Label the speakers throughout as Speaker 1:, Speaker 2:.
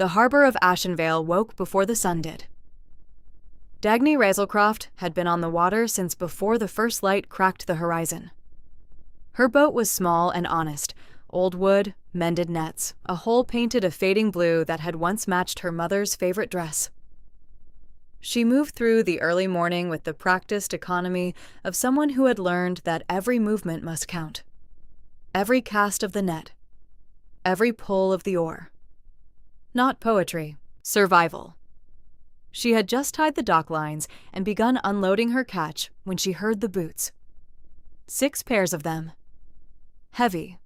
Speaker 1: The harbor of Ashenveil woke before the sun did. Dagny Razelcroft had been on the water since before the first light cracked the horizon. Her boat was small and honest, old wood, mended nets, a hull painted a fading blue that had once matched her mother's favorite dress. She moved through the early morning with the practiced economy of someone who had learned that every movement must count. Every cast of the net. Every pull of the oar. Not poetry, survival. She had just tied the dock lines and begun unloading her catch when she heard the boots. 6 pairs of them. Heavy,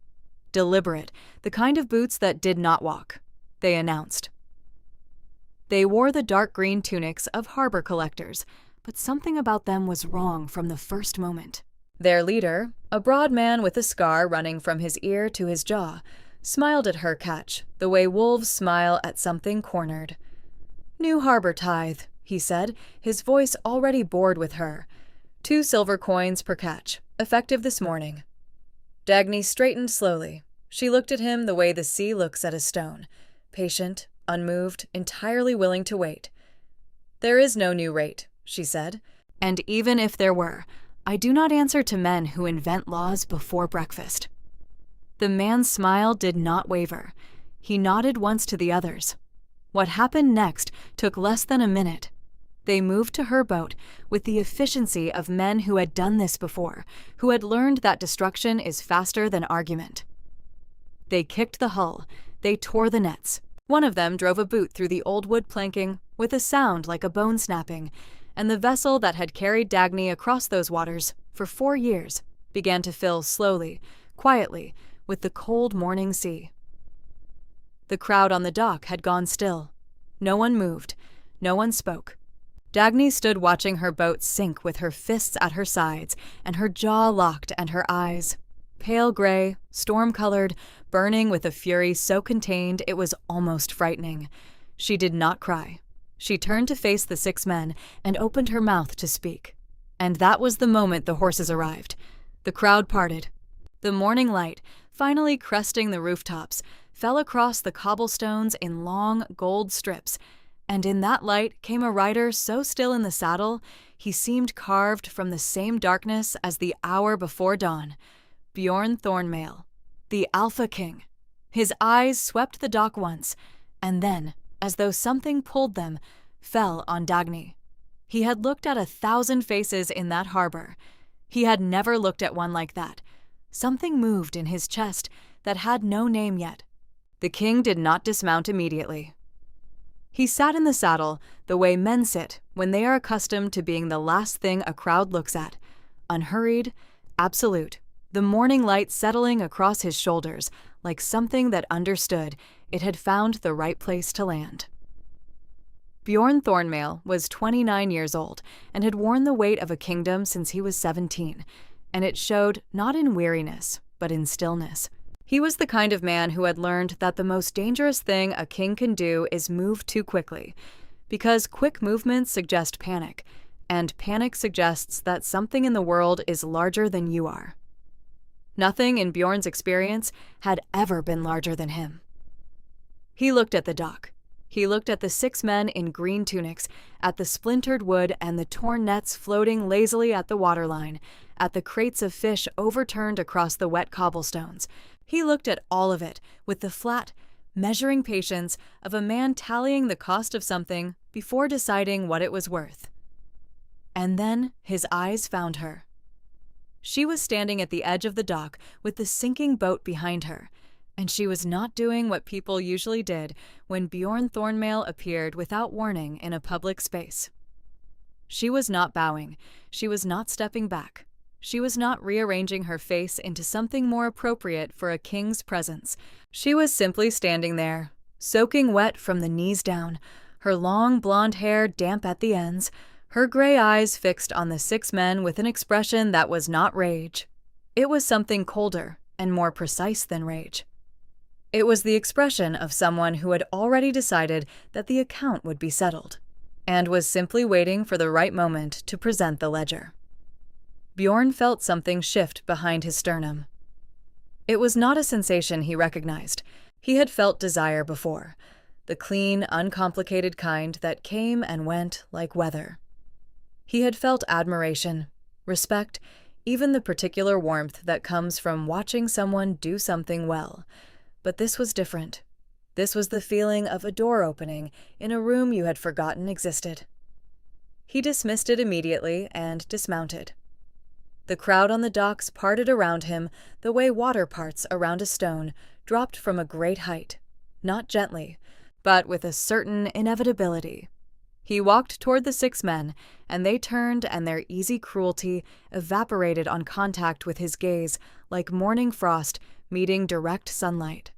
Speaker 1: deliberate, the kind of boots that did not walk, they announced. They wore the dark green tunics of harbor collectors, but something about them was wrong from the first moment. Their leader, a broad man with a scar running from his ear to his jaw, smiled at her catch the way wolves smile at something cornered. "New harbor tithe," he said, his voice already bored with her. 2 silver coins per catch, effective this morning. Dagny straightened slowly. She looked at him the way the sea looks at a stone, patient, unmoved, entirely willing to wait. "There is no new rate," she said, "and even if there were, I do not answer to men who invent laws before breakfast." The man's smile did not waver. He nodded once to the others. What happened next took less than a minute. They moved to her boat with the efficiency of men who had done this before, who had learned that destruction is faster than argument. They kicked the hull. They tore the nets. One of them drove a boot through the old wood planking with a sound like a bone snapping, and the vessel that had carried Dagny across those waters for 4 years began to fill slowly, quietly, with the cold morning sea. The crowd on the dock had gone still. No one moved. No one spoke. Dagny stood watching her boat sink with her fists at her sides and her jaw locked and her eyes, pale gray, storm-colored, burning with a fury so contained it was almost frightening. She did not cry. She turned to face the 6 men and opened her mouth to speak. And that was the moment the horses arrived. The crowd parted. The morning light, finally cresting the rooftops, fell across the cobblestones in long gold strips, and in that light came a rider so still in the saddle he seemed carved from the same darkness as the hour before dawn. Bjorn Thornmail, the Alpha King. His eyes swept the dock once, and then, as though something pulled them, fell on Dagny. He had looked at 1,000 faces in that harbor. He had never looked at one like that. Something moved in his chest that had no name yet. The king did not dismount immediately. He sat in the saddle the way men sit when they are accustomed to being the last thing a crowd looks at, unhurried, absolute, the morning light settling across his shoulders like something that understood it had found the right place to land. Bjorn Thornmail was 29 years old and had worn the weight of a kingdom since he was 17, and it showed not in weariness, but in stillness. He was the kind of man who had learned that the most dangerous thing a king can do is move too quickly, because quick movements suggest panic, and panic suggests that something in the world is larger than you are. Nothing in Bjorn's experience had ever been larger than him. He looked at the dock. He looked at the 6 men in green tunics, at the splintered wood and the torn nets floating lazily at the waterline, at the crates of fish overturned across the wet cobblestones. He looked at all of it with the flat, measuring patience of a man tallying the cost of something before deciding what it was worth. And then his eyes found her. She was standing at the edge of the dock with the sinking boat behind her, and she was not doing what people usually did when Bjorn Thornmail appeared without warning in a public space. She was not bowing. She was not stepping back. She was not rearranging her face into something more appropriate for a king's presence. She was simply standing there, soaking wet from the knees down, her long blonde hair damp at the ends, her gray eyes fixed on the 6 men with an expression that was not rage. It was something colder and more precise than rage. It was the expression of someone who had already decided that the account would be settled, and was simply waiting for the right moment to present the ledger. Bjorn felt something shift behind his sternum. It was not a sensation he recognized. He had felt desire before, the clean, uncomplicated kind that came and went like weather. He had felt admiration, respect, even the particular warmth that comes from watching someone do something well. But this was different. This was the feeling of a door opening in a room you had forgotten existed. He dismissed it immediately and dismounted. The crowd on the docks parted around him the way water parts around a stone, dropped from a great height, not gently, but with a certain inevitability. He walked toward the 6 men, and they turned, and their easy cruelty evaporated on contact with his gaze like morning frost meeting direct sunlight.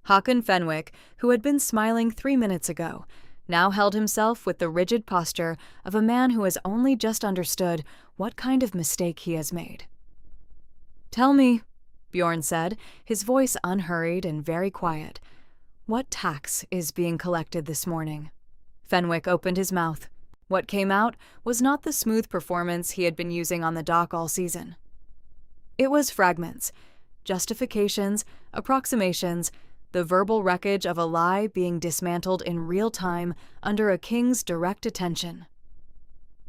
Speaker 1: Håkon Fenwick, who had been smiling 3 minutes ago, now held himself with the rigid posture of a man who has only just understood what kind of mistake he has made. "Tell me," Bjorn said, his voice unhurried and very quiet, "what tax is being collected this morning?" Fenwick opened his mouth. What came out was not the smooth performance he had been using on the dock all season. It was fragments, justifications, approximations, the verbal wreckage of a lie being dismantled in real time under a king's direct attention.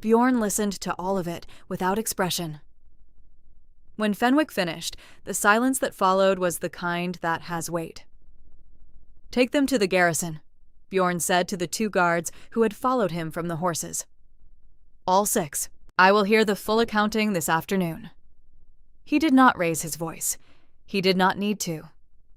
Speaker 1: Bjorn listened to all of it without expression. When Fenwick finished, the silence that followed was the kind that has weight. "Take them to the garrison," Bjorn said to the 2 guards who had followed him from the horses. "All 6. I will hear the full accounting this afternoon." He did not raise his voice. He did not need to.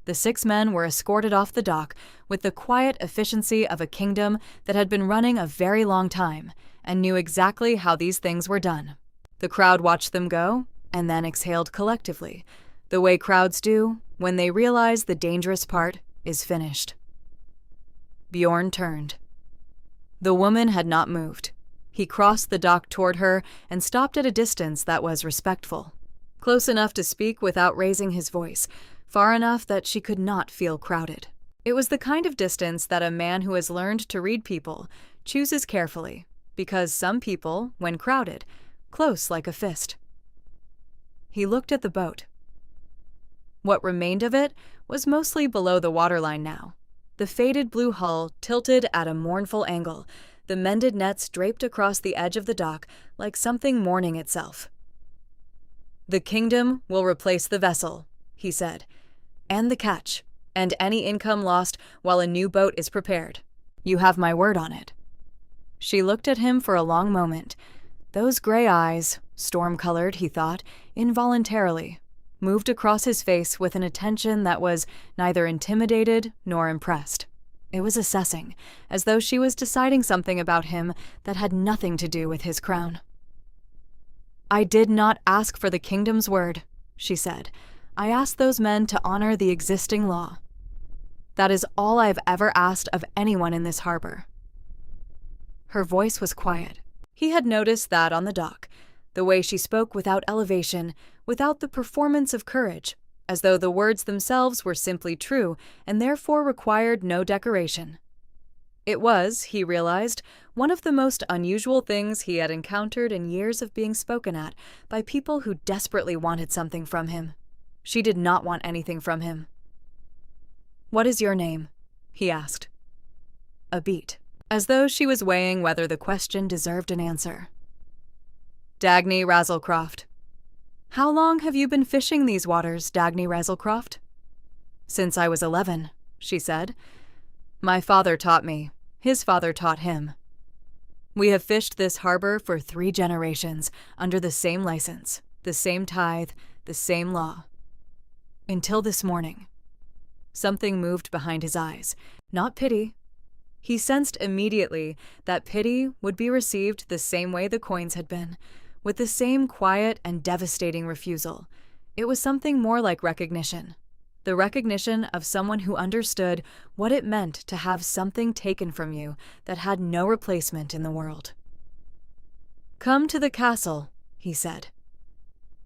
Speaker 1: The 6 men were escorted off the dock with the quiet efficiency of a kingdom that had been running a very long time and knew exactly how these things were done. The crowd watched them go and then exhaled collectively, the way crowds do when they realize the dangerous part is finished. Bjorn turned. The woman had not moved. He crossed the dock toward her and stopped at a distance that was respectful, close enough to speak without raising his voice, far enough that she could not feel crowded. It was the kind of distance that a man who has learned to read people chooses carefully, because some people, when crowded, close like a fist. He looked at the boat. What remained of it was mostly below the waterline now. The faded blue hull tilted at a mournful angle, the mended nets draped across the edge of the dock like something mourning itself. "The kingdom will replace the vessel," he said, "and the catch, and any income lost while a new boat is prepared. You have my word on it." She looked at him for a long moment. Those gray eyes, storm-colored, he thought, involuntarily, moved across his face with an attention that was neither intimidated nor impressed. It was assessing, as though she was deciding something about him that had nothing to do with his crown. "I did not ask for the kingdom's word," she said. "I asked those men to honor the existing law. That is all I have ever asked of anyone in this harbor." Her voice was quiet. He had noticed that on the dock, the way she spoke without elevation, without the performance of courage, as though the words themselves were simply true and therefore required no decoration. It was, he realized, one of the most unusual things he had encountered in years of being spoken at by people who desperately wanted something from him. She did not want anything from him. "What is your name?" he asked. A beat, as though she was weighing whether the question deserved an answer. "Dagny Razelcroft." "How long have you been fishing these waters, Dagny Razelcroft?" "Since I was 11, she said. "My father taught me. His father taught him. We have fished this harbor for 3 generations, under the same license, the same tithe, the same law. Until this morning." Something moved behind his eyes, not pity. He sensed immediately that pity would be received the same way the coins had been, with the same quiet and devastating refusal. It was something more like recognition. The recognition of someone who understood what it meant to have something taken from you that had no replacement in the world. "Come to the castle," he said.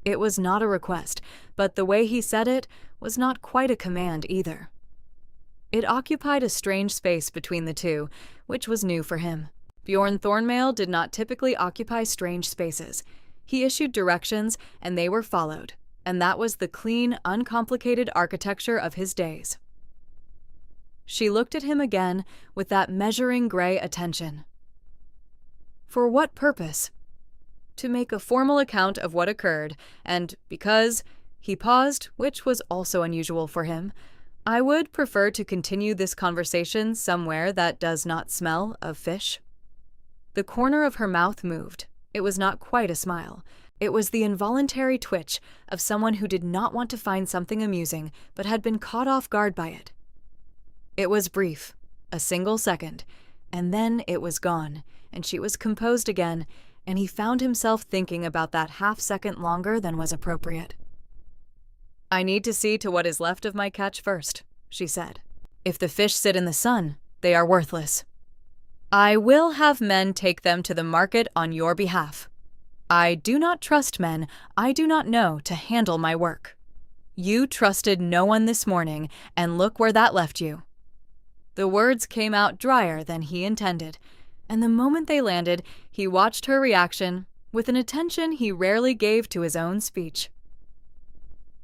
Speaker 1: It was not a request, but the way he said it was not quite a command either. It occupied a strange space between the two, which was new for him. Bjorn Thornmail did not typically occupy strange spaces. He issued directions, and they were followed, and that was the clean, uncomplicated architecture of his days. She looked at him again with that measuring gray attention. For what purpose? To make a formal account of what occurred, and because he paused, which was also unusual for him, I would prefer to continue this conversation somewhere that does not smell of fish. The corner of her mouth moved. It was not quite a smile. It was the involuntary twitch of someone who did not want to find something amusing but had been caught off guard by it. It was brief, a single second, and then it was gone, and she was composed again, and he found himself thinking about that half-second longer than was appropriate. I need to see to what is left of my catch first, she said. If the fish sit in the sun, they are worthless. I will have men take them to the market on your behalf. I do not trust men I do not know to handle my work. You trusted no one this morning, and look where that left you. The words came out drier than he intended, and the moment they landed, he watched her reaction with an attention he rarely gave to his own speech.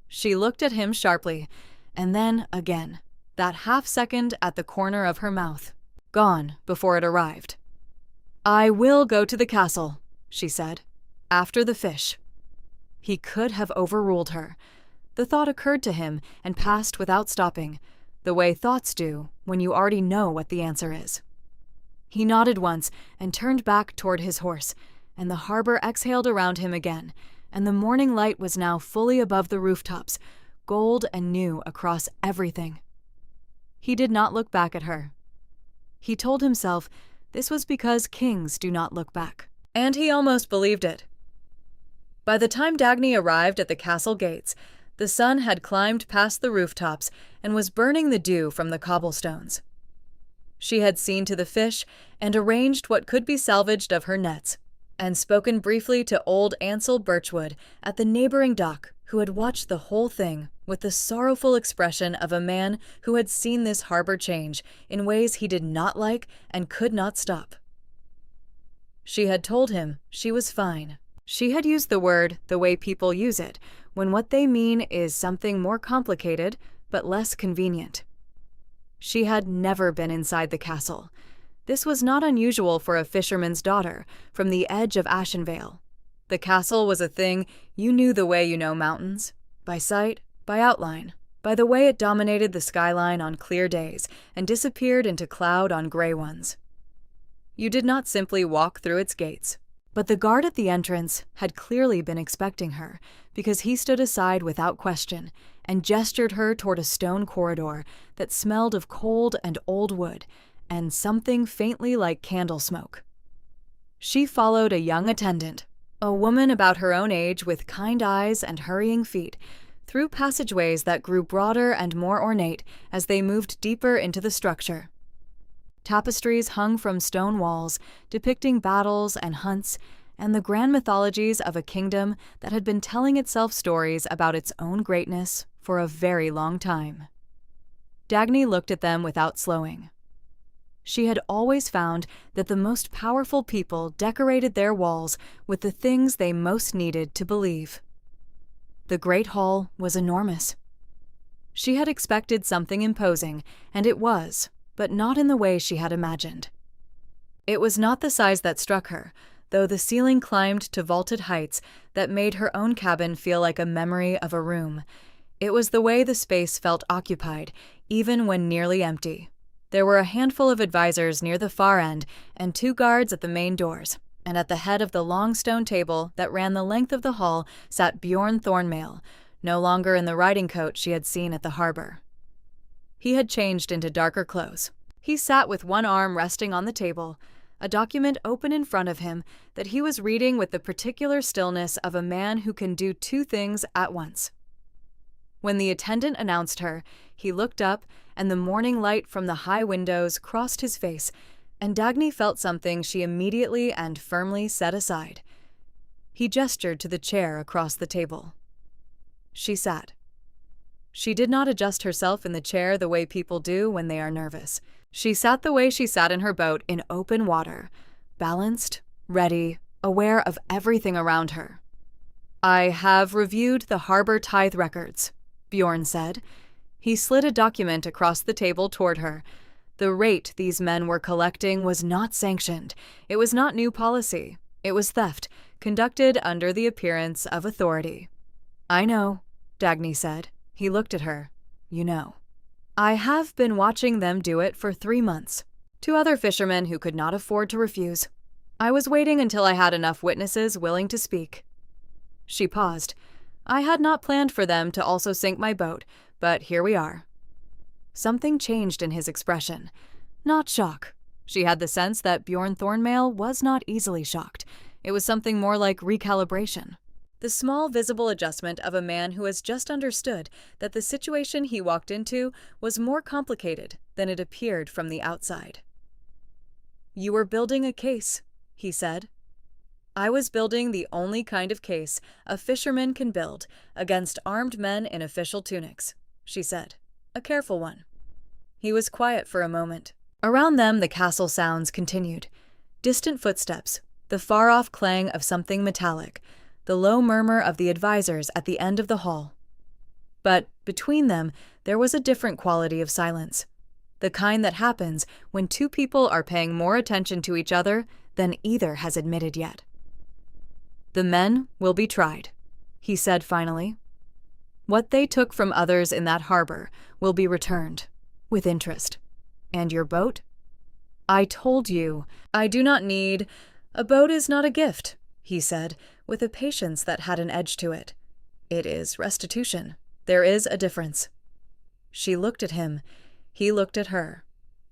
Speaker 1: She looked at him sharply, and then again, that half-second at the corner of her mouth, gone before it arrived. I will go to the castle, she said, after the fish. He could have overruled her. The thought occurred to him and passed without stopping, the way thoughts do when you already know what the answer is. He nodded once and turned back toward his horse, and the harbor exhaled around him again, and the morning light was now fully above the rooftops, gold and new across everything. He did not look back at her. He told himself this was because kings do not look back, and he almost believed it. By the time Dagny arrived at the castle gates, the sun had climbed past the rooftops and was burning the dew from the cobblestones. She had seen to the fish and arranged what could be salvaged of her nets, and spoken briefly to old Ansel Birchwood at the neighboring dock, who had watched the whole thing with the sorrowful expression of a man who had seen this harbor change in ways he did not like and could not stop. She had told him she was fine. She had used the word the way people use it, when what they mean is something more complicated but less convenient. She had never been inside the castle. This was not unusual for a fisherman's daughter from the edge of Ashenveil. The castle was a thing you knew the way you know mountains, by sight, by outline, by the way it dominated the skyline on clear days and disappeared into cloud on gray ones. You did not simply walk through its gates, but the guard at the entrance had clearly been expecting her, because he stood aside without question and gestured her toward a stone corridor that smelled of cold and old wood and something faintly like candle smoke. She followed a young attendant, a woman about her own age with kind eyes and hurrying feet, through passageways that grew broader and more ornate as they moved deeper into the structure. Tapestries hung from stone walls, depicting battles and hunts, and the grand mythologies of a kingdom that had been telling itself stories about its own greatness for a very long time. Dagny looked at them without slowing. She had always found that the most powerful people decorated their walls with the things they most needed to believe. The great hall was enormous. She had expected something imposing, and it was, but not in the way she had imagined. It was not the size that struck her, though the ceiling climbed to vaulted heights that made her own cabin feel like a memory of a room. It was the way the space felt occupied, even when nearly empty. There were a handful of advisors near the far end and 2 guards at the main doors, and at the head of the long stone table that ran the length of the hall sat Bjorn Thornmail, no longer in the riding coat she had seen at the harbor. He had changed into darker clothes. He sat with one arm resting on the table, a document open in front of him that he was reading with the particular stillness of a man who can do 2 things at once. When the attendant announced her, he looked up, and the morning light from the high windows crossed his face, and Dagny felt something she immediately and firmly set aside. He gestured to the chair across the table. She sat. She did not adjust herself in the chair the way people do when they are nervous. She sat the way she sat in her boat in open water, balanced, ready, aware of everything around her. I have reviewed the harbor tithe records, Bjorn said. He slid a document across the table toward her. The rate these men were collecting was not sanctioned. It was not new policy. It was theft, conducted under the appearance of authority. "I know," Dagny said. He looked at her. "You know." "I have been watching them do it for 3 months. 2 other fishermen who could not afford to refuse. I was waiting until I had enough witnesses willing to speak." She paused. "I had not planned for them to also sink my boat, but here we are." Something changed in his expression. Not shock. She had the sense that Bjorn Thornmail was not easily shocked. It was something more like recalibration. The small visible adjustment of a man who has just understood that the situation he walked into was more complicated than it appeared from the outside. "You were building a case," he said. "I was building the only kind of case a fisherman can build against armed men in official tunics," she said. "A careful one." He was quiet for a moment. Around them the castle sounds continued. Distant footsteps, the far-off clang of something metallic, the low murmur of the advisors at the end of the hall. But between them there was a different quality of silence, the kind that happens when 2 people are paying more attention to each other than either has admitted yet. "The men will be tried," he said finally. "What they took from others in that harbor will be returned, with interest. And your boat? I told you, I do not need— A boat is not a gift," he said, with a patience that had an edge to it. "It is restitution. There is a difference." She looked at him. He looked at her.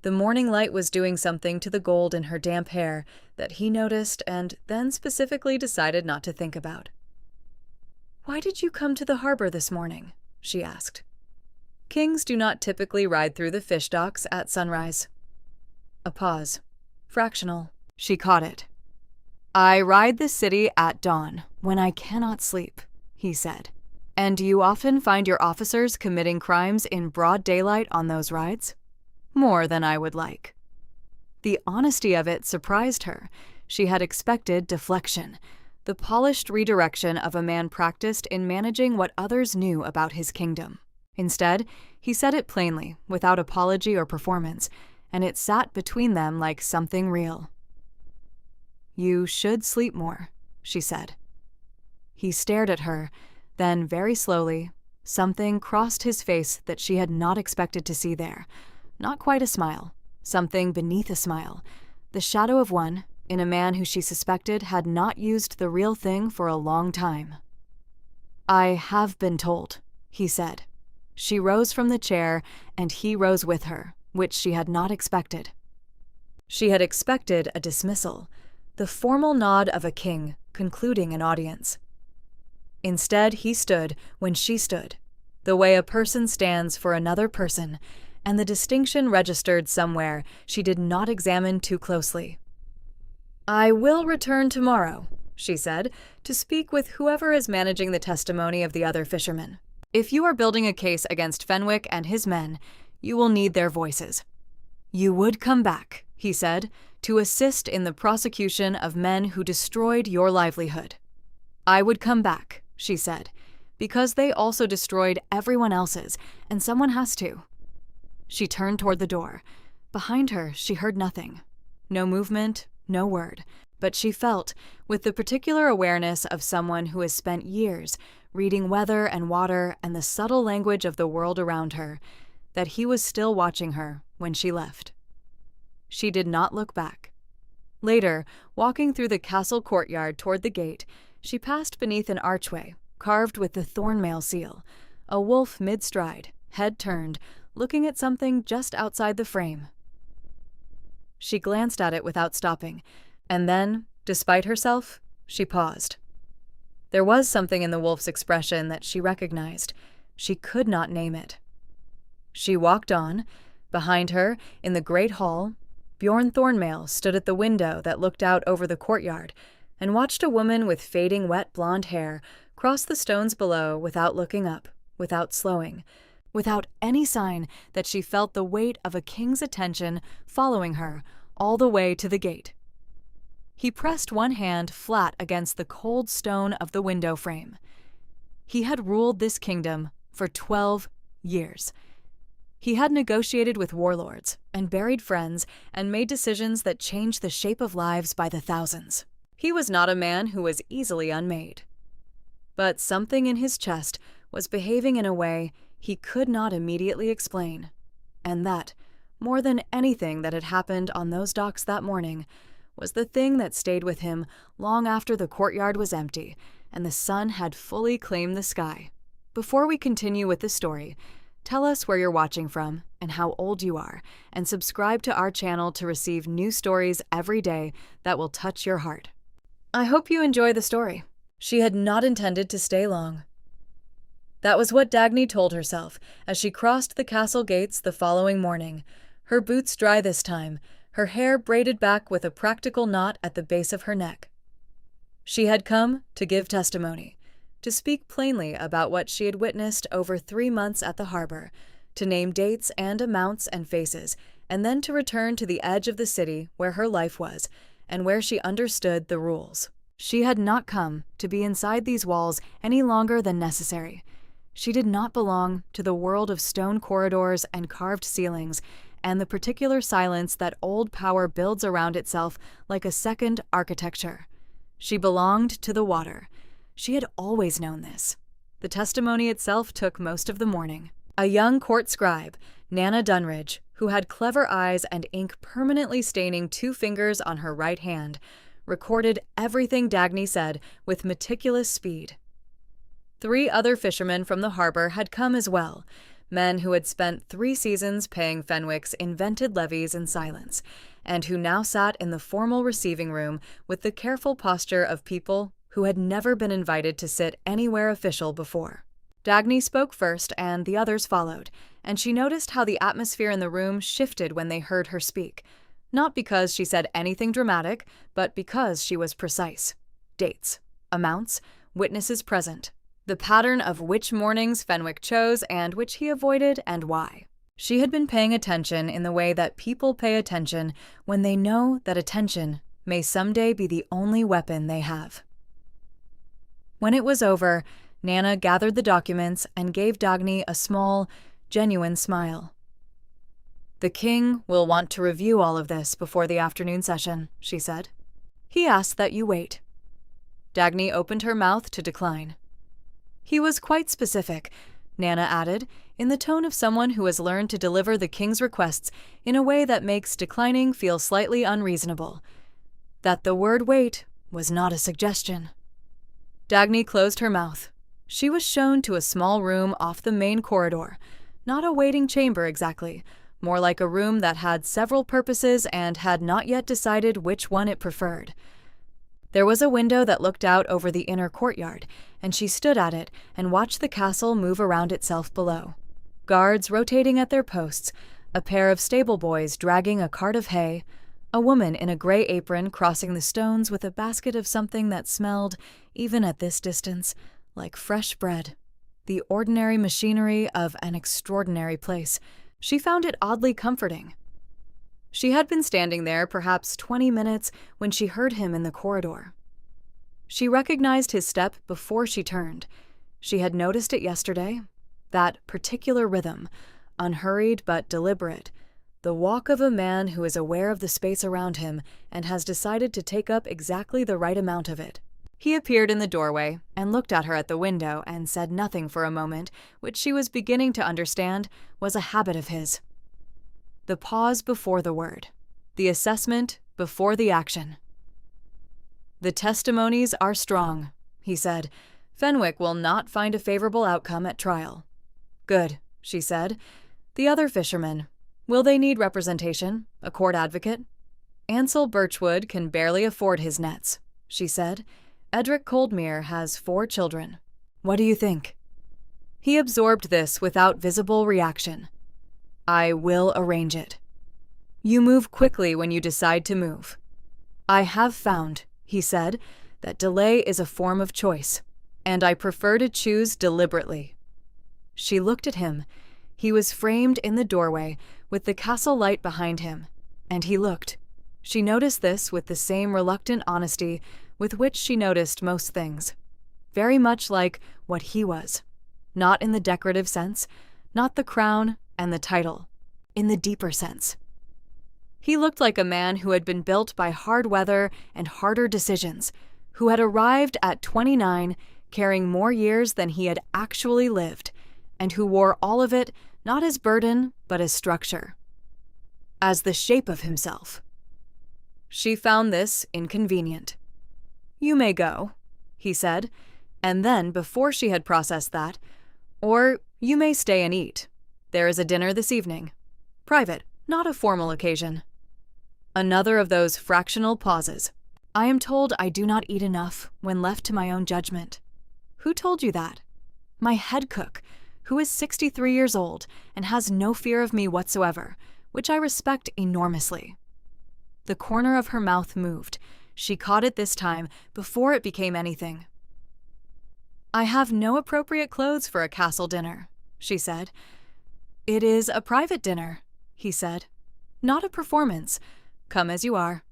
Speaker 1: The morning light was doing something to the gold in her damp hair that he noticed and then specifically decided not to think about. "Why did you come to the harbor this morning?" she asked. "Kings do not typically ride through the fish docks at sunrise." A pause. Fractional. She caught it. "I ride the city at dawn, when I cannot sleep," he said. "And do you often find your officers committing crimes in broad daylight on those rides?" "More than I would like." The honesty of it surprised her. She had expected deflection, the polished redirection of a man practiced in managing what others knew about his kingdom. Instead, he said it plainly, without apology or performance, and it sat between them like something real. "You should sleep more," she said. He stared at her, then very slowly, something crossed his face that she had not expected to see there. Not quite a smile, something beneath a smile, the shadow of one in a man who she suspected had not used the real thing for a long time. "I have been told," he said. She rose from the chair, and he rose with her, which she had not expected. She had expected a dismissal, the formal nod of a king concluding an audience. Instead, he stood when she stood, the way a person stands for another person, and the distinction registered somewhere she did not examine too closely. "I will return tomorrow," she said, "to speak with whoever is managing the testimony of the other fishermen. If you are building a case against Fenwick and his men, you will need their voices." "You would come back," he said, "to assist in the prosecution of men who destroyed your livelihood." "I would come back," she said, "because they also destroyed everyone else's, and someone has to." She turned toward the door. Behind her, she heard nothing. No movement, no word, but she felt, with the particular awareness of someone who has spent years reading weather and water and the subtle language of the world around her, that he was still watching her when she left. She did not look back. Later, walking through the castle courtyard toward the gate, she passed beneath an archway carved with the Thornmail seal, a wolf mid-stride, head turned, looking at something just outside the frame. She glanced at it without stopping, and then, despite herself, she paused. There was something in the wolf's expression that she recognized. She could not name it. She walked on. Behind her, in the great hall, Bjorn Thornmail stood at the window that looked out over the courtyard and watched a woman with fading wet blonde hair cross the stones below without looking up, without slowing, without any sign that she felt the weight of a king's attention following her all the way to the gate. He pressed one hand flat against the cold stone of the window frame. He had ruled this kingdom for 12 years. He had negotiated with warlords and buried friends and made decisions that changed the shape of lives by the thousands. He was not a man who was easily unmade. But something in his chest was behaving in a way he could not immediately explain, and that, more than anything that had happened on those docks that morning, was the thing that stayed with him long after the courtyard was empty and the sun had fully claimed the sky. Before we continue with the story, tell us where you're watching from and how old you are, and subscribe to our channel to receive new stories every day that will touch your heart. I hope you enjoy the story. She had not intended to stay long. That was what Dagny told herself as she crossed the castle gates the following morning, her boots dry this time, her hair braided back with a practical knot at the base of her neck. She had come to give testimony, to speak plainly about what she had witnessed over 3 months at the harbor, to name dates and amounts and faces, and then to return to the edge of the city where her life was, and where she understood the rules. She had not come to be inside these walls any longer than necessary. She did not belong to the world of stone corridors and carved ceilings, and the particular silence that old power builds around itself like a second architecture. She belonged to the water. She had always known this. The testimony itself took most of the morning. A young court scribe, Nana Dunridge, who had clever eyes and ink permanently staining 2 fingers on her right hand, recorded everything Dagny said with meticulous speed. 3 other fishermen from the harbor had come as well, men who had spent 3 seasons paying Fenwick's invented levies in silence, and who now sat in the formal receiving room with the careful posture of people who had never been invited to sit anywhere official before. Dagny spoke first, and the others followed, and she noticed how the atmosphere in the room shifted when they heard her speak, not because she said anything dramatic, but because she was precise. Dates, amounts, witnesses present, the pattern of which mornings Fenwick chose and which he avoided and why. She had been paying attention in the way that people pay attention when they know that attention may someday be the only weapon they have. When it was over, Nana gathered the documents and gave Dagny a small, genuine smile. "The king will want to review all of this before the afternoon session," she said. "He asked that you wait." Dagny opened her mouth to decline. "He was quite specific," Nana added, in the tone of someone who has learned to deliver the king's requests in a way that makes declining feel slightly unreasonable, "that the word wait was not a suggestion." Dagny closed her mouth. She was shown to a small room off the main corridor, not a waiting chamber exactly, more like a room that had several purposes and had not yet decided which one it preferred. There was a window that looked out over the inner courtyard, and she stood at it and watched the castle move around itself below. Guards rotating at their posts, a pair of stable boys dragging a cart of hay, a woman in a gray apron crossing the stones with a basket of something that smelled, even at this distance, like fresh bread. The ordinary machinery of an extraordinary place. She found it oddly comforting. She had been standing there perhaps 20 minutes when she heard him in the corridor. She recognized his step before she turned. She had noticed it yesterday. That particular rhythm, unhurried but deliberate, the walk of a man who is aware of the space around him and has decided to take up exactly the right amount of it. He appeared in the doorway and looked at her at the window and said nothing for a moment, which she was beginning to understand was a habit of his. The pause before the word. The assessment before the action. "The testimonies are strong," he said. "Fenwick will not find a favorable outcome at trial." "Good," she said. "The other fishermen, will they need representation, a court advocate?" "Ansel Birchwood can barely afford his nets," she said. "Edric Coldmere has 4 children. What do you think?" He absorbed this without visible reaction. "I will arrange it." "You move quickly when you decide to move." "I have found," he said, "that delay is a form of choice, and I prefer to choose deliberately." She looked at him. He was framed in the doorway, with the castle light behind him, and he looked. She noticed this with the same reluctant honesty with which she noticed most things. Very much like what he was. Not in the decorative sense, not the crown, and the title, in the deeper sense. He looked like a man who had been built by hard weather and harder decisions, who had arrived at 29 carrying more years than he had actually lived, and who wore all of it not as burden but as structure, as the shape of himself. She found this inconvenient. "You may go," he said, and then, before she had processed that, "Or you may stay and eat. There is a dinner this evening. Private, not a formal occasion." Another of those fractional pauses. "I am told I do not eat enough when left to my own judgment." "Who told you that?" "My head cook, who is 63 years old and has no fear of me whatsoever, which I respect enormously." The corner of her mouth moved. She caught it this time before it became anything. "I have no appropriate clothes for a castle dinner," she said. "It is a private dinner," he said. "Not a performance. Come as you are."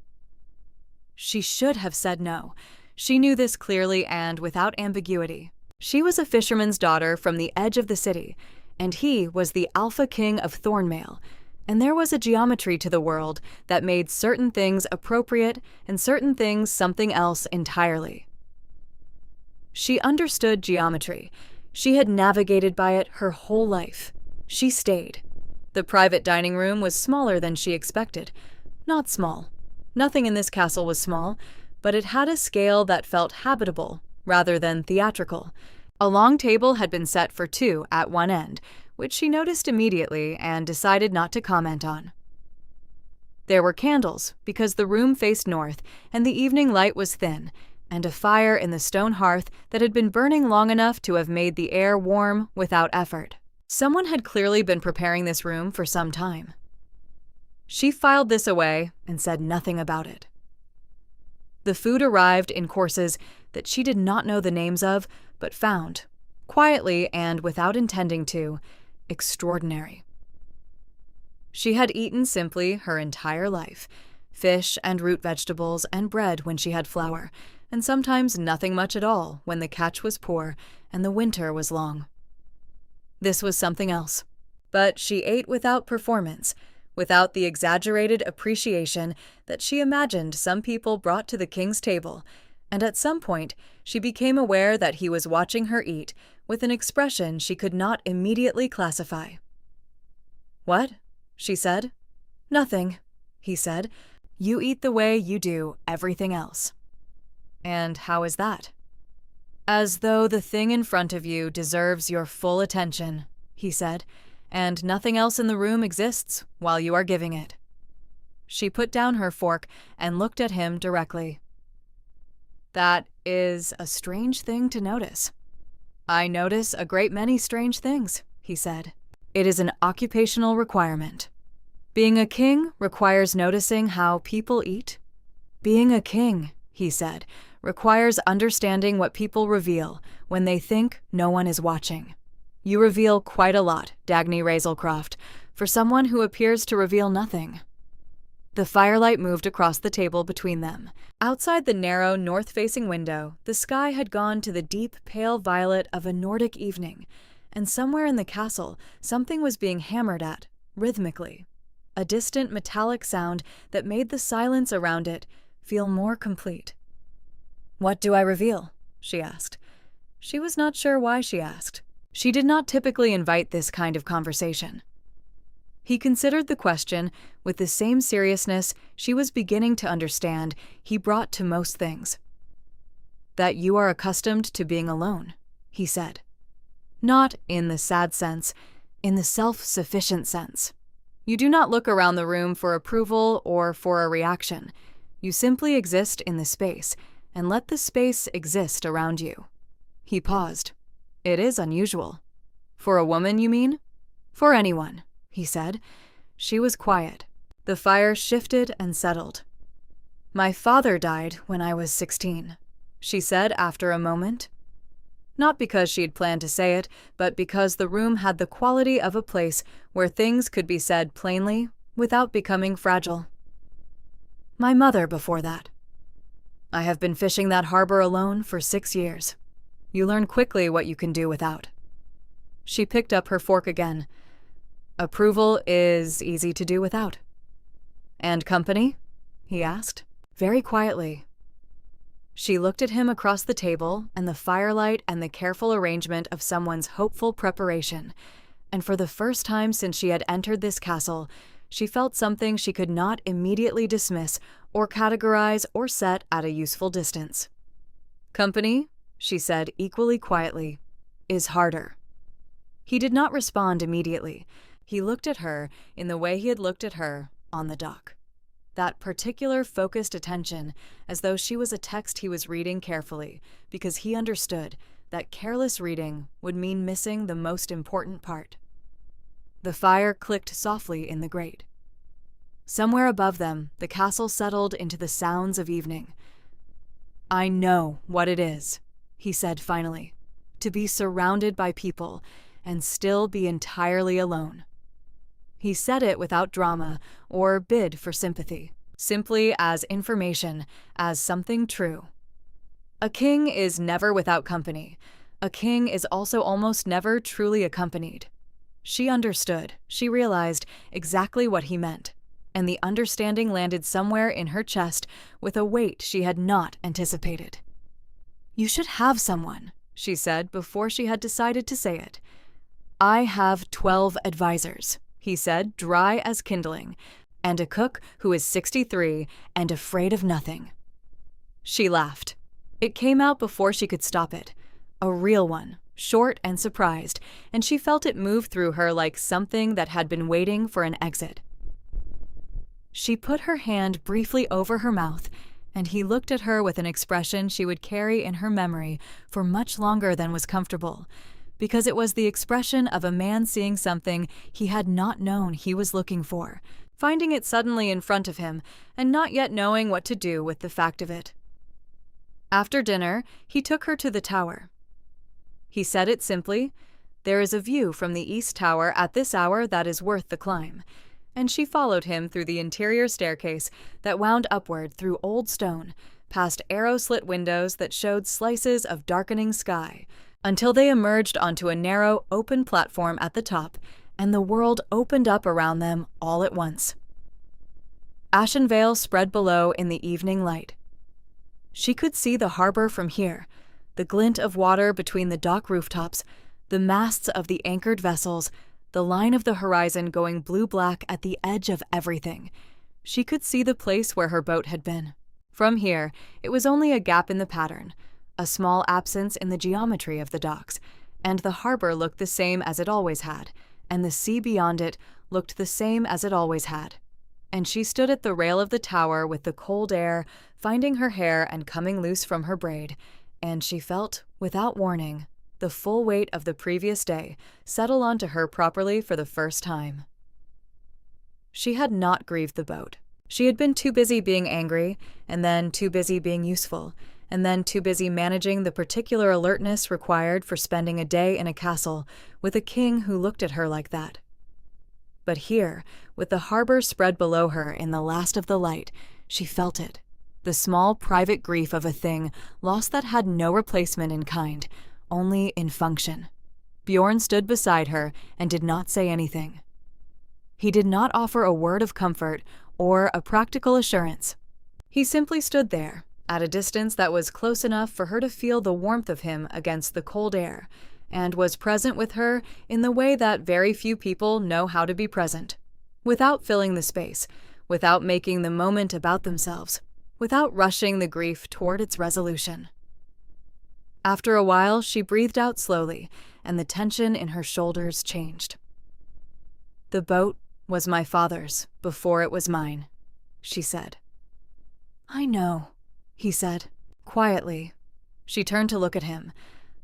Speaker 1: She should have said no. She knew this clearly and without ambiguity. She was a fisherman's daughter from the edge of the city, and he was the Alpha King of Thornmail, and there was a geometry to the world that made certain things appropriate and certain things something else entirely. She understood geometry. She had navigated by it her whole life. She stayed. The private dining room was smaller than she expected. Not small. Nothing in this castle was small, but it had a scale that felt habitable rather than theatrical. A long table had been set for two at one end, which she noticed immediately and decided not to comment on. There were candles, because the room faced north and the evening light was thin, and a fire in the stone hearth that had been burning long enough to have made the air warm without effort. Someone had clearly been preparing this room for some time. She filed this away and said nothing about it. The food arrived in courses that she did not know the names of, but found, quietly and without intending to, extraordinary. She had eaten simply her entire life, fish and root vegetables and bread when she had flour, and sometimes nothing much at all when the catch was poor and the winter was long. This was something else, but she ate without performance, without the exaggerated appreciation that she imagined some people brought to the king's table, and at some point she became aware that he was watching her eat with an expression she could not immediately classify. "What?" she said. "Nothing," he said. "You eat the way you do everything else." "And how is that?" "As though the thing in front of you deserves your full attention," he said, "and nothing else in the room exists while you are giving it." She put down her fork and looked at him directly. "That is a strange thing to notice." "I notice a great many strange things," he said. "It is an occupational requirement. Being a king requires noticing how people eat." "Being a king," he said, "requires understanding what people reveal when they think no one is watching. You reveal quite a lot, Dagny Razelcroft, for someone who appears to reveal nothing." The firelight moved across the table between them. Outside the narrow, north-facing window, the sky had gone to the deep, pale violet of a Nordic evening, and somewhere in the castle something was being hammered at, rhythmically. A distant metallic sound that made the silence around it feel more complete. "What do I reveal?" she asked. She was not sure why she asked. She did not typically invite this kind of conversation. He considered the question with the same seriousness she was beginning to understand he brought to most things. "That you are accustomed to being alone," he said. "Not in the sad sense, in the self-sufficient sense. You do not look around the room for approval or for a reaction. You simply exist in the space, and let the space exist around you." He paused. "It is unusual." "For a woman, you mean?" "For anyone," he said. She was quiet. The fire shifted and settled. "My father died when I was 16, she said after a moment. Not because she had planned to say it, but because the room had the quality of a place where things could be said plainly without becoming fragile. "My mother before that. I have been fishing that harbor alone for 6 years. You learn quickly what you can do without." She picked up her fork again. Approval is easy to do without. And company? He asked, very quietly. She looked at him across the table and the firelight and the careful arrangement of someone's hopeful preparation, and for the first time since she had entered this castle, she felt something she could not immediately dismiss or categorize or set at a useful distance. Company, she said equally quietly, is harder. He did not respond immediately. He looked at her in the way he had looked at her on the dock. That particular focused attention, as though she was a text he was reading carefully, because he understood that careless reading would mean missing the most important part. The fire clicked softly in the grate. Somewhere above them, the castle settled into the sounds of evening. I know what it is, he said finally, to be surrounded by people and still be entirely alone. He said it without drama or bid for sympathy, simply as information, as something true. A king is never without company. A king is also almost never truly accompanied. She understood, she realized exactly what he meant, and the understanding landed somewhere in her chest with a weight she had not anticipated. You should have someone, she said before she had decided to say it. I have 12 advisors, he said, dry as kindling, and a cook who is 63 and afraid of nothing. She laughed. It came out before she could stop it. A real one, short and surprised, and she felt it move through her like something that had been waiting for an exit. She put her hand briefly over her mouth, and he looked at her with an expression she would carry in her memory for much longer than was comfortable, because it was the expression of a man seeing something he had not known he was looking for, finding it suddenly in front of him, and not yet knowing what to do with the fact of it. After dinner, he took her to the tower. He said it simply, there is a view from the east tower at this hour that is worth the climb, and she followed him through the interior staircase that wound upward through old stone, past arrow-slit windows that showed slices of darkening sky, until they emerged onto a narrow, open platform at the top, and the world opened up around them all at once. Ashenveil spread below in the evening light. She could see the harbor from here, the glint of water between the dock rooftops, the masts of the anchored vessels, the line of the horizon going blue-black at the edge of everything. She could see the place where her boat had been. From here, it was only a gap in the pattern, a small absence in the geometry of the docks, and the harbor looked the same as it always had, and the sea beyond it looked the same as it always had. And she stood at the rail of the tower with the cold air finding her hair and coming loose from her braid, and she felt, without warning, the full weight of the previous day settle onto her properly for the first time. She had not grieved the boat. She had been too busy being angry, and then too busy being useful, and then too busy managing the particular alertness required for spending a day in a castle with a king who looked at her like that. But here, with the harbor spread below her in the last of the light, she felt it, the small private grief of a thing lost that had no replacement in kind, only in function. Bjorn stood beside her and did not say anything. He did not offer a word of comfort or a practical assurance. He simply stood there, at a distance that was close enough for her to feel the warmth of him against the cold air, and was present with her in the way that very few people know how to be present, without filling the space, without making the moment about themselves, without rushing the grief toward its resolution. After a while, she breathed out slowly, and the tension in her shoulders changed. The boat was my father's before it was mine, she said. I know, he said, quietly. She turned to look at him.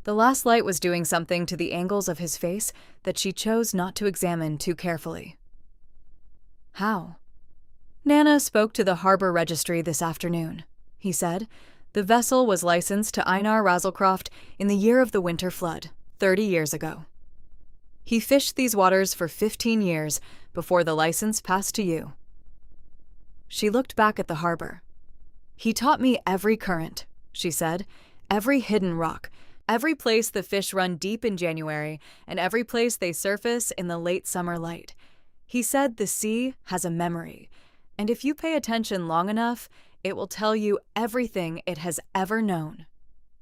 Speaker 1: The last light was doing something to the angles of his face that she chose not to examine too carefully. How? Nana spoke to the harbor registry this afternoon, he said. The vessel was licensed to Dagny Razelcroft in the year of the winter flood, 30 years ago. He fished these waters for 15 years before the license passed to you. She looked back at the harbor. He taught me every current, she said, every hidden rock, Every place the fish run deep in January, and every place they surface in the late summer light. He said the sea has a memory, and if you pay attention long enough, it will tell you everything it has ever known.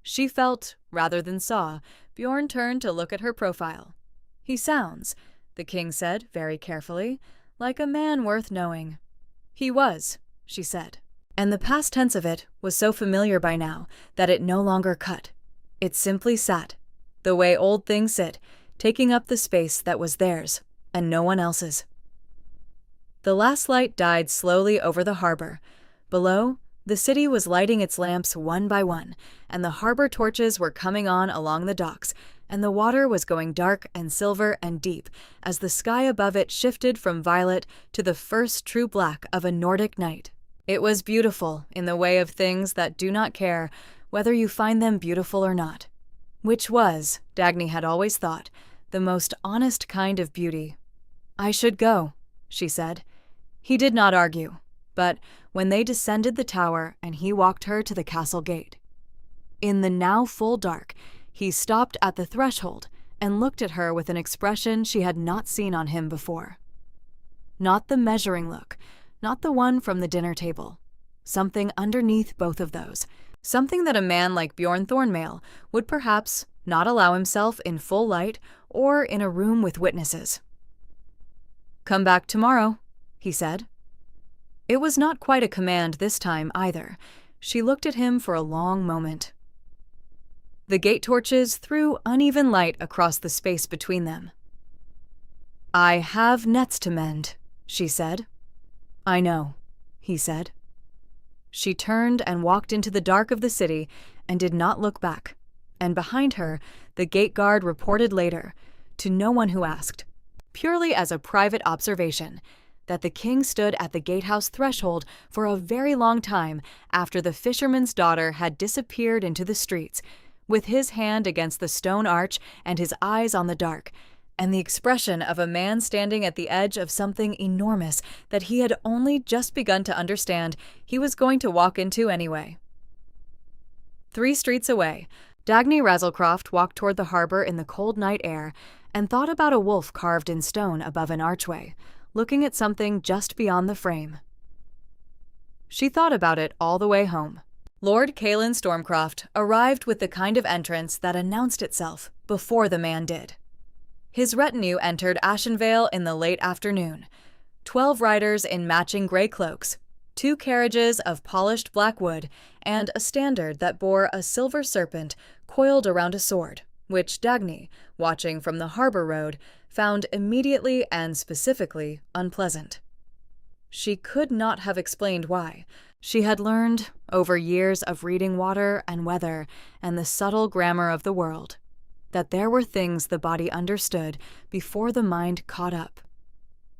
Speaker 1: She felt, rather than saw, Bjorn turned to look at her profile. He sounds, the king said very carefully, like a man worth knowing. He was, she said, and the past tense of it was so familiar by now that it no longer cut. It simply sat, the way old things sit, taking up the space that was theirs and no one else's. The last light died slowly over the harbor. Below, the city was lighting its lamps one by one, and the harbor torches were coming on along the docks, and the water was going dark and silver and deep as the sky above it shifted from violet to the first true black of a Nordic night. It was beautiful in the way of things that do not care whether you find them beautiful or not, which was, Dagny had always thought, the most honest kind of beauty. "I should go," she said. He did not argue, but when they descended the tower and he walked her to the castle gate. In the now full dark, he stopped at the threshold and looked at her with an expression she had not seen on him before. Not the measuring look, not the one from the dinner table. Something underneath both of those. Something that a man like Bjorn Thornmail would perhaps not allow himself in full light or in a room with witnesses. "Come back tomorrow," he said. It was not quite a command this time either. She looked at him for a long moment. The gate torches threw uneven light across the space between them. "I have nets to mend," she said. "I know," he said. She turned and walked into the dark of the city and did not look back, and behind her, the gate guard reported later, to no one who asked, purely as a private observation, that the king stood at the gatehouse threshold for a very long time after the fisherman's daughter had disappeared into the streets, with his hand against the stone arch and his eyes on the dark, and the expression of a man standing at the edge of something enormous that he had only just begun to understand he was going to walk into anyway. 3 streets away, Dagny Razelcroft walked toward the harbor in the cold night air and thought about a wolf carved in stone above an archway, looking at something just beyond the frame. She thought about it all the way home. Lord Caelan Stormcroft arrived with the kind of entrance that announced itself before the man did. His retinue entered Ashenveil in the late afternoon. 12 riders in matching gray cloaks, 2 carriages of polished black wood, and a standard that bore a silver serpent coiled around a sword, which Dagny, watching from the harbor road, found immediately and specifically unpleasant. She could not have explained why. She had learned, over years of reading water and weather and the subtle grammar of the world, that there were things the body understood before the mind caught up.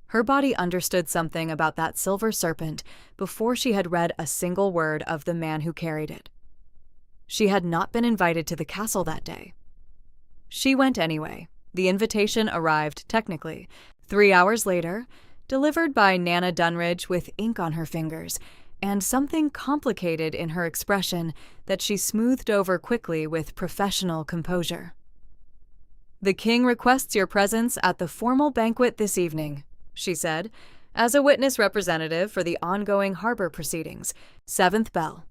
Speaker 1: Her body understood something about that silver serpent before she had read a single word of the man who carried it. She had not been invited to the castle that day. She went anyway. The invitation arrived, technically, 3 hours later, delivered by Nana Dunridge with ink on her fingers, and something complicated in her expression that she smoothed over quickly with professional composure. "The king requests your presence at the formal banquet this evening," she said, as a witness representative for the ongoing harbor proceedings, 7th bell.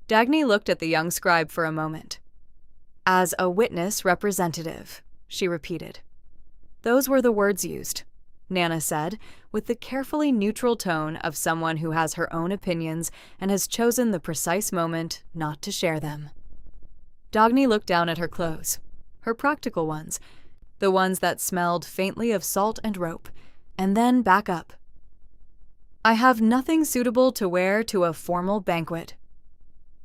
Speaker 1: Dagny looked at the young scribe for a moment. "As a witness representative," she repeated. "Those were the words used," Nana said, with the carefully neutral tone of someone who has her own opinions and has chosen the precise moment not to share them. Dagny looked down at her clothes, her practical ones, the ones that smelled faintly of salt and rope, and then back up. "I have nothing suitable to wear to a formal banquet."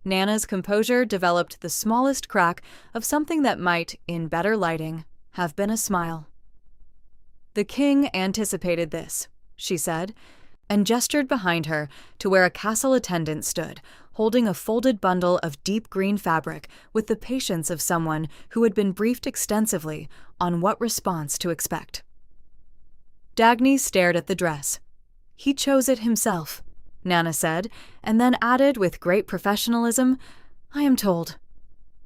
Speaker 1: Nana's composure developed the smallest crack of something that might, in better lighting, have been a smile. "The king anticipated this," she said, and gestured behind her to where a castle attendant stood, holding a folded bundle of deep green fabric with the patience of someone who had been briefed extensively on what response to expect. Dagny stared at the dress. "He chose it himself," Nana said, and then added with great professionalism, "I am told."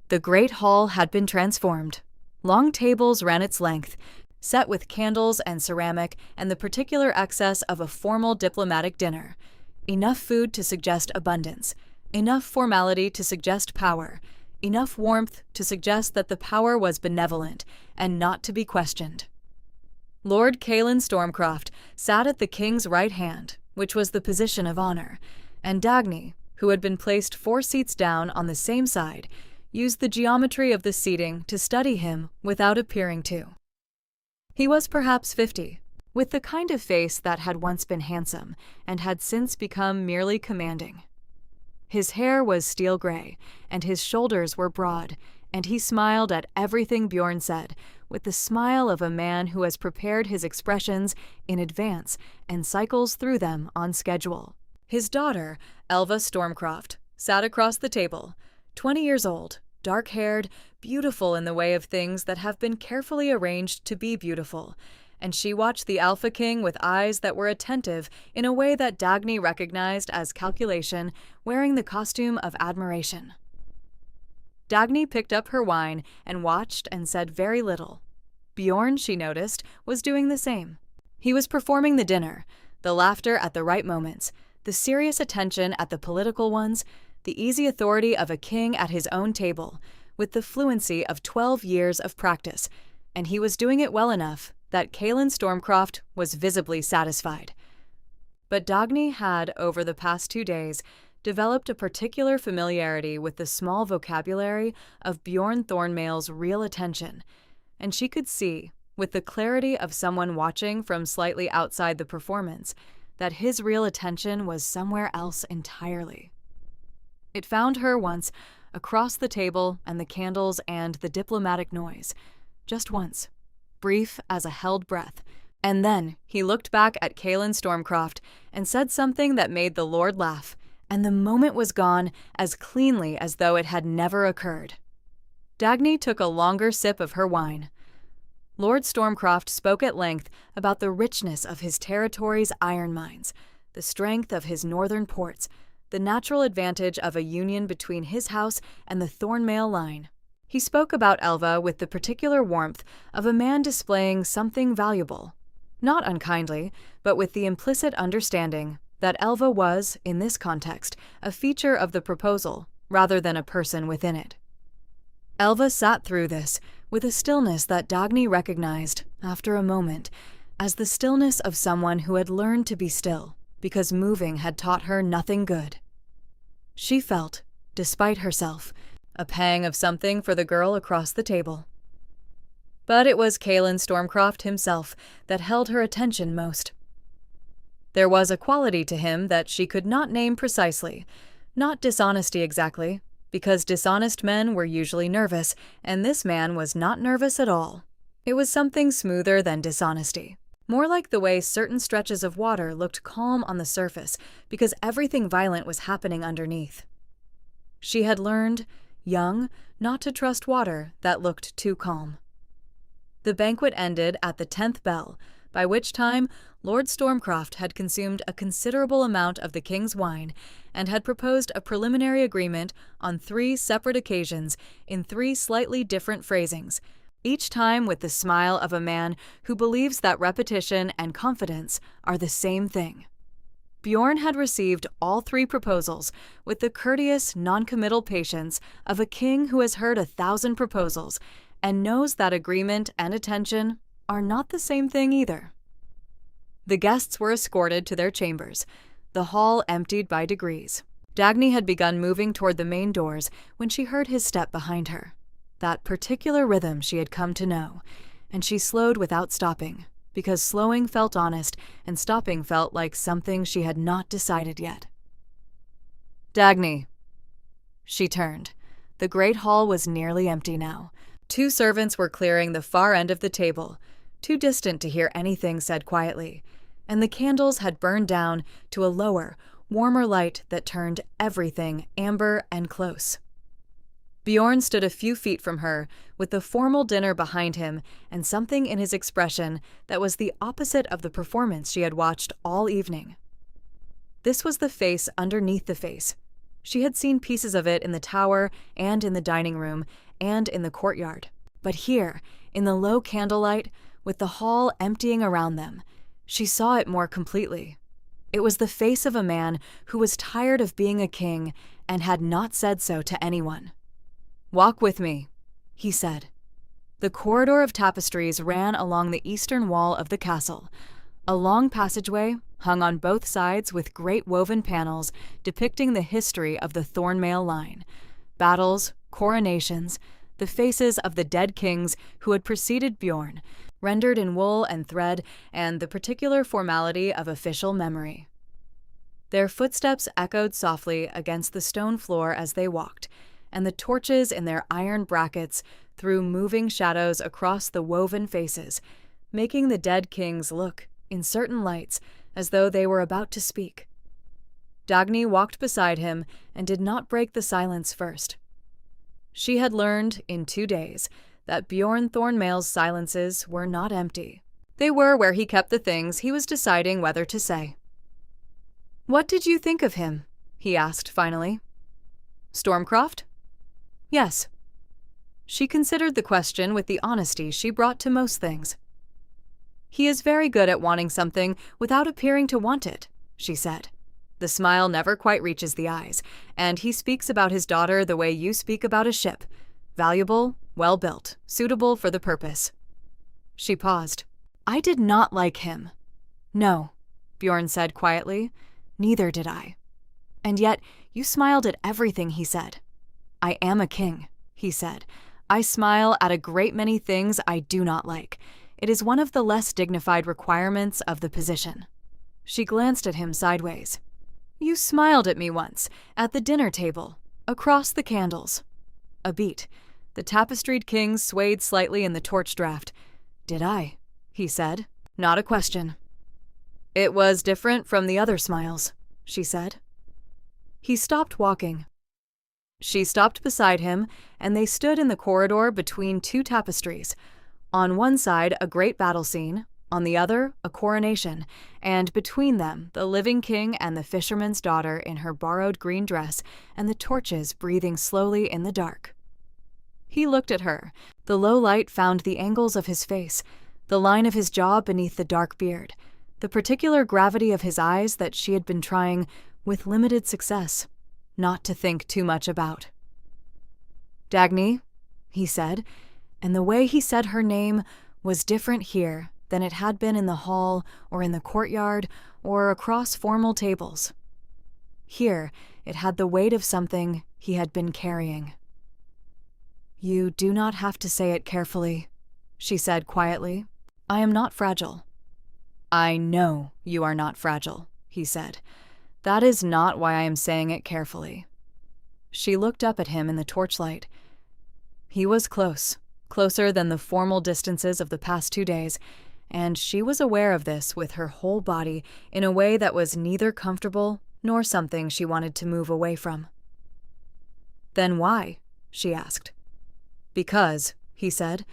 Speaker 1: The great hall had been transformed. Long tables ran its length, set with candles and ceramic and the particular excess of a formal diplomatic dinner. Enough food to suggest abundance, enough formality to suggest power, enough warmth to suggest that the power was benevolent and not to be questioned. Lord Caelan Stormcroft sat at the king's right hand, which was the position of honor, and Dagny, who had been placed 4 seats down on the same side, used the geometry of the seating to study him without appearing to. He was perhaps 50, with the kind of face that had once been handsome and had since become merely commanding. His hair was steel gray, and his shoulders were broad, and he smiled at everything Bjorn said, with the smile of a man who has prepared his expressions in advance and cycles through them on schedule. His daughter, Elva Stormcroft, sat across the table, 20 years old, dark-haired, beautiful in the way of things that have been carefully arranged to be beautiful, and she watched the Alpha King with eyes that were attentive in a way that Dagny recognized as calculation, wearing the costume of admiration. Dagny picked up her wine and watched and said very little. Bjorn, she noticed, was doing the same. He was performing the dinner, the laughter at the right moments, the serious attention at the political ones, the easy authority of a king at his own table, with the fluency of 12 years of practice, and he was doing it well enough that Caelan Stormcroft was visibly satisfied. But Dagny had, over the past 2 days, developed a particular familiarity with the small vocabulary of Bjorn Thornmail's real attention, and she could see, with the clarity of someone watching from slightly outside the performance, that his real attention was somewhere else entirely. It found her once, across the table and the candles and the diplomatic noise, just once, brief as a held breath, and then he looked back at Caelan Stormcroft and said something that made the Lord laugh, and the moment was gone as cleanly as though it had never occurred. Dagny took a longer sip of her wine. Lord Stormcroft spoke at length about the richness of his territory's iron mines, the strength of his northern ports, the natural advantage of a union between his house and the Thornmail line. He spoke about Elva with the particular warmth of a man displaying something valuable, not unkindly, but with the implicit understanding that Elva was, in this context, a feature of the proposal rather than a person within it. Elva sat through this with a stillness that Dagny recognized, after a moment, as the stillness of someone who had learned to be still, because moving had taught her nothing good. She felt, despite herself, a pang of something for the girl across the table. But it was Caelan Stormcroft himself that held her attention most. There was a quality to him that she could not name precisely, not dishonesty exactly, because dishonest men were usually nervous, and this man was not nervous at all. It was something smoother than dishonesty, more like the way certain stretches of water looked calm on the surface because everything violent was happening underneath. She had learned, young, not to trust water that looked too calm. The banquet ended at the 10th bell, by which time Lord Stormcroft had consumed a considerable amount of the king's wine and had proposed a preliminary agreement on 3 separate occasions in 3 slightly different phrasings, each time with the smile of a man who believes that repetition and confidence are the same thing. Bjorn had received all 3 proposals with the courteous, non-committal patience of a king who has heard 1,000 proposals and knows that agreement and attention are not the same thing either. The guests were escorted to their chambers, the hall emptied by degrees. Dagny had begun moving toward the main doors when she heard his step behind her, that particular rhythm she had come to know, and she slowed without stopping, because slowing felt honest and stopping felt like something she had not decided yet. Dagny. She turned. The great hall was nearly empty now. 2 servants were clearing the far end of the table, too distant to hear anything said quietly, and the candles had burned down to a lower, warmer light that turned everything amber and close. Bjorn stood a few feet from her, with the formal dinner behind him and something in his expression that was the opposite of the performance she had watched all evening. This was the face underneath the face, She had seen pieces of it in the tower and in the dining room and in the courtyard. But here, in the low candlelight, with the hall emptying around them, she saw it more completely. It was the face of a man who was tired of being a king and had not said so to anyone. "Walk with me," he said. The corridor of tapestries ran along the eastern wall of the castle, a long passageway hung on both sides with great woven panels depicting the history of the Thornmail line, battles, coronations, the faces of the dead kings who had preceded Bjorn, rendered in wool and thread, and the particular formality of official memory. Their footsteps echoed softly against the stone floor as they walked, and the torches in their iron brackets threw moving shadows across the woven faces, making the dead kings look, in certain lights, as though they were about to speak. Dagny walked beside him and did not break the silence first. She had learned, in 2 days, that Bjorn Thornmail's silences were not empty. They were where he kept the things he was deciding whether to say. "What did you think of him?" he asked finally. "Stormcroft?" "Yes." She considered the question with the honesty she brought to most things. "He is very good at wanting something without appearing to want it," she said. "The smile never quite reaches the eyes, and he speaks about his daughter the way you speak about a ship. Valuable, well-built, suitable for the purpose." She paused. "I did not like him." "No," Bjorn said quietly. "Neither did I." "And yet, you smiled at everything he said." "I am a king," he said. "I smile at a great many things I do not like. It is one of the less dignified requirements of the position." She glanced at him sideways. "You smiled at me once, at the dinner table, across the candles." A beat. The tapestried kings swayed slightly in the torch draft. "Did I?" he said. "Not a question." "It was different from the other smiles," she said. He stopped walking. She stopped beside him, and they stood in the corridor between 2 tapestries. On one side, a great battle scene, on the other, a coronation, and between them, the living king and the fisherman's daughter in her borrowed green dress and the torches breathing slowly in the dark. He looked at her. The low light found the angles of his face, the line of his jaw beneath the dark beard, the particular gravity of his eyes that she had been trying, with limited success, not to think too much about. "Dagny," he said, and the way he said her name was different here than it had been in the hall or in the courtyard or across formal tables. Here, it had the weight of something he had been carrying. "You do not have to say it carefully," she said quietly. "I am not fragile." "I know you are not fragile," he said. "That is not why I am saying it carefully." She looked up at him in the torchlight. He was close, closer than the formal distances of the past 2 days, and she was aware of this with her whole body in a way that was neither comfortable nor something she wanted to move away from. "Then why?" she asked. "Because," he said,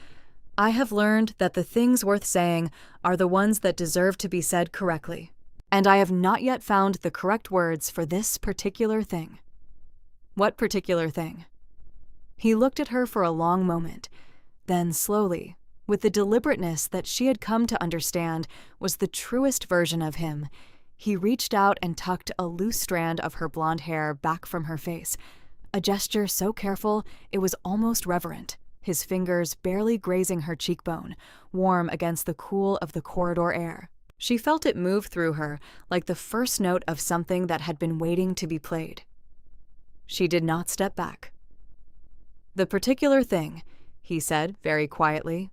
Speaker 1: "I have learned that the things worth saying are the ones that deserve to be said correctly, and I have not yet found the correct words for this particular thing." "What particular thing?" He looked at her for a long moment, then slowly, with the deliberateness that she had come to understand was the truest version of him, he reached out and tucked a loose strand of her blonde hair back from her face, a gesture so careful it was almost reverent, his fingers barely grazing her cheekbone, warm against the cool of the corridor air. She felt it move through her like the first note of something that had been waiting to be played. She did not step back. "The particular thing," he said very quietly,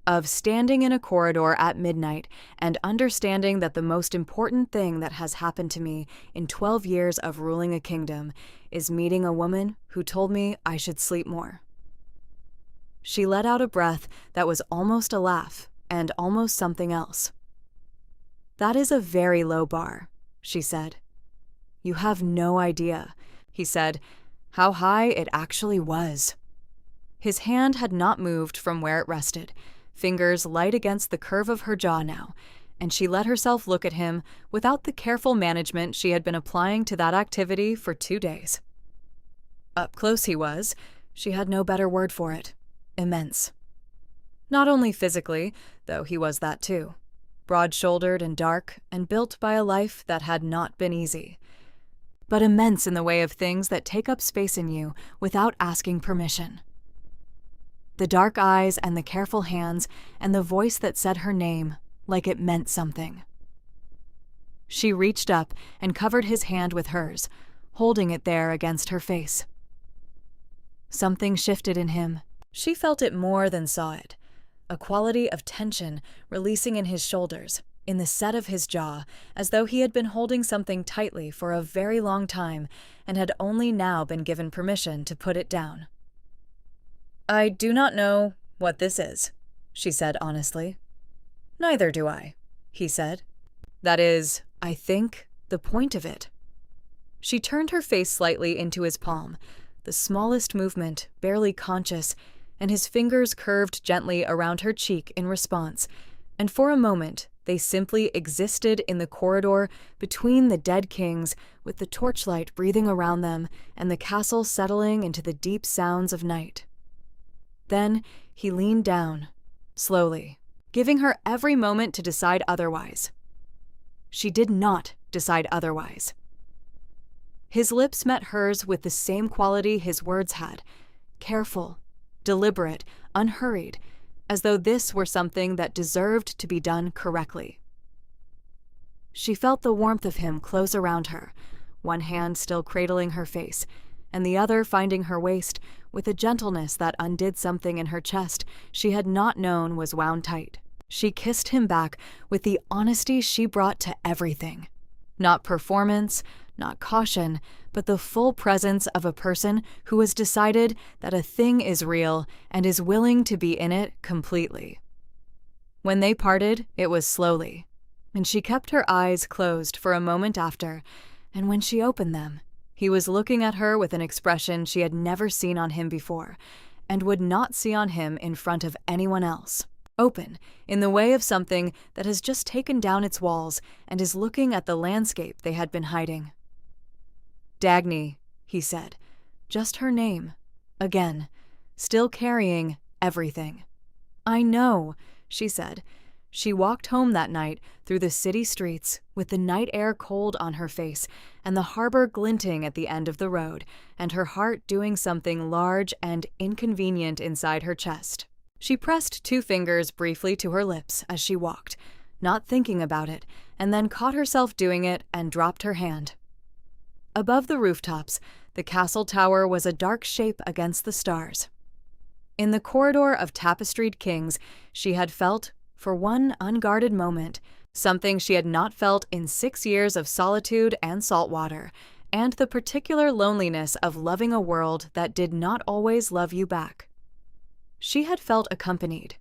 Speaker 1: "of standing in a corridor at midnight and understanding that the most important thing that has happened to me in 12 years of ruling a kingdom is meeting a woman who told me I should sleep more." She let out a breath that was almost a laugh and almost something else. "That is a very low bar," she said. "You have no idea," he said, "how high it actually was." His hand had not moved from where it rested, fingers light against the curve of her jaw now, and she let herself look at him without the careful management she had been applying to that activity for 2 days. Up close he was, she had no better word for it, immense. Not only physically, though he was that too. Broad-shouldered and dark, and built by a life that had not been easy. But immense in the way of things that take up space in you without asking permission. The dark eyes and the careful hands and the voice that said her name like it meant something. She reached up and covered his hand with hers, holding it there against her face. Something shifted in him. She felt it more than saw it. A quality of tension releasing in his shoulders, in the set of his jaw, as though he had been holding something tightly for a very long time and had only now been given permission to put it down. "I do not know what this is," she said honestly. "Neither do I," he said. "That is, I think, the point of it." She turned her face slightly into his palm, the smallest movement, barely conscious, and his fingers curved gently around her cheek in response, and for a moment they simply existed in the corridor between the dead kings, with the torchlight breathing around them and the castle settling into the deep sounds of night. Then he leaned down, slowly, giving her every moment to decide otherwise. She did not decide otherwise. His lips met hers with the same quality his words had, careful, deliberate, unhurried, as though this were something that deserved to be done correctly. She felt the warmth of him close around her, one hand still cradling her face, and the other finding her waist with a gentleness that undid something in her chest she had not known was wound tight. She kissed him back with the honesty she brought to everything. Not performance, not caution, but the full presence of a person who has decided that a thing is real and is willing to be in it completely. When they parted, it was slowly, and she kept her eyes closed for a moment after, and when she opened them, he was looking at her with an expression she had never seen on him before, and would not see on him in front of anyone else. Open, in the way of something that has just taken down its walls and is looking at the landscape they had been hiding. "Dagny," he said, just her name, again, still carrying everything. "I know," she said. She walked home that night through the city streets with the night air cold on her face and the harbor glinting at the end of the road, and her heart doing something large and inconvenient inside her chest. She pressed 2 fingers briefly to her lips as she walked, not thinking about it, and then caught herself doing it and dropped her hand. Above the rooftops, the castle tower was a dark shape against the stars. In the corridor of tapestried kings, she had felt, for one unguarded moment, something she had not felt in 6 years of solitude and salt water, and the particular loneliness of loving a world that did not always love you back. She had felt accompanied.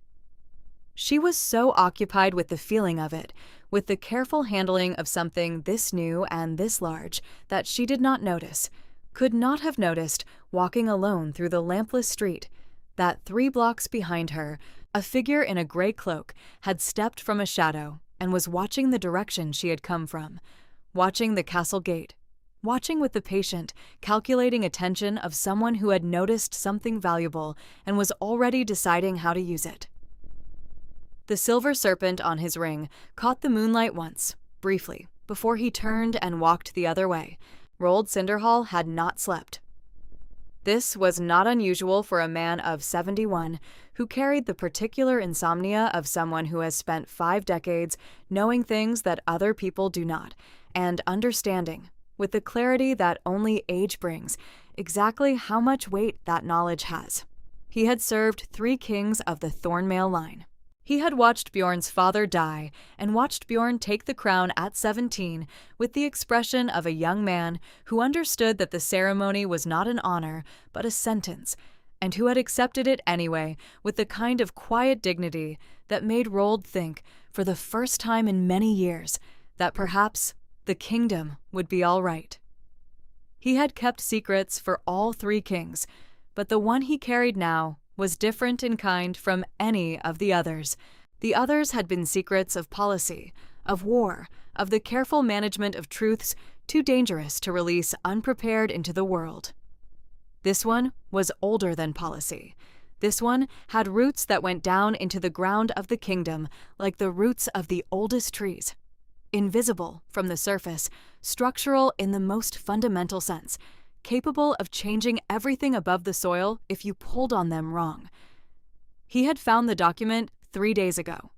Speaker 1: She was so occupied with the feeling of it, with the careful handling of something this new and this large, that she did not notice, could not have noticed, walking alone through the lampless street, that 3 blocks behind her, a figure in a gray cloak had stepped from a shadow and was watching the direction she had come from, watching the castle gate, watching with the patient, calculating attention of someone who had noticed something valuable and was already deciding how to use it. The silver serpent on his ring caught the moonlight once, briefly, before he turned and walked the other way. Roald Cinderhall had not slept. This was not unusual for a man of 71 who carried the particular insomnia of someone who has spent 5 decades knowing things that other people do not, and understanding, with the clarity that only age brings, exactly how much weight that knowledge has. He had served 3 kings of the Thornmail line. He had watched Bjorn's father die and watched Bjorn take the crown at 17 with the expression of a young man who understood that the ceremony was not an honor but a sentence, and who had accepted it anyway with the kind of quiet dignity that made Roald think, for the first time in many years, that perhaps the kingdom would be all right. He had kept secrets for all 3 kings, but the one he carried now was different in kind from any of the others, The others had been secrets of policy, of war, of the careful management of truths too dangerous to release unprepared into the world. This one was older than policy. This one had roots that went down into the ground of the kingdom like the roots of the oldest trees. Invisible from the surface, structural in the most fundamental sense, capable of changing everything above the soil if you pulled on them wrong. He had found the document 3 days ago.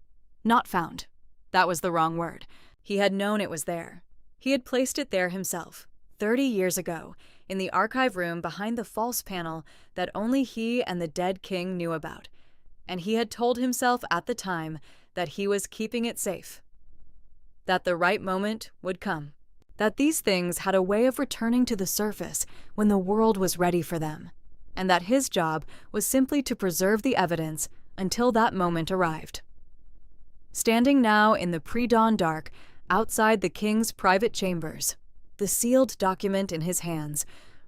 Speaker 1: Not found. That was the wrong word. He had known it was there. He had placed it there himself, 30 years ago, in the archive room behind the false panel that only he and the dead king knew about. And he had told himself at the time that he was keeping it safe. That the right moment would come. That these things had a way of returning to the surface when the world was ready for them. And that his job was simply to preserve the evidence until that moment arrived. Standing now in the pre-dawn dark, outside the king's private chambers, the sealed document in his hands,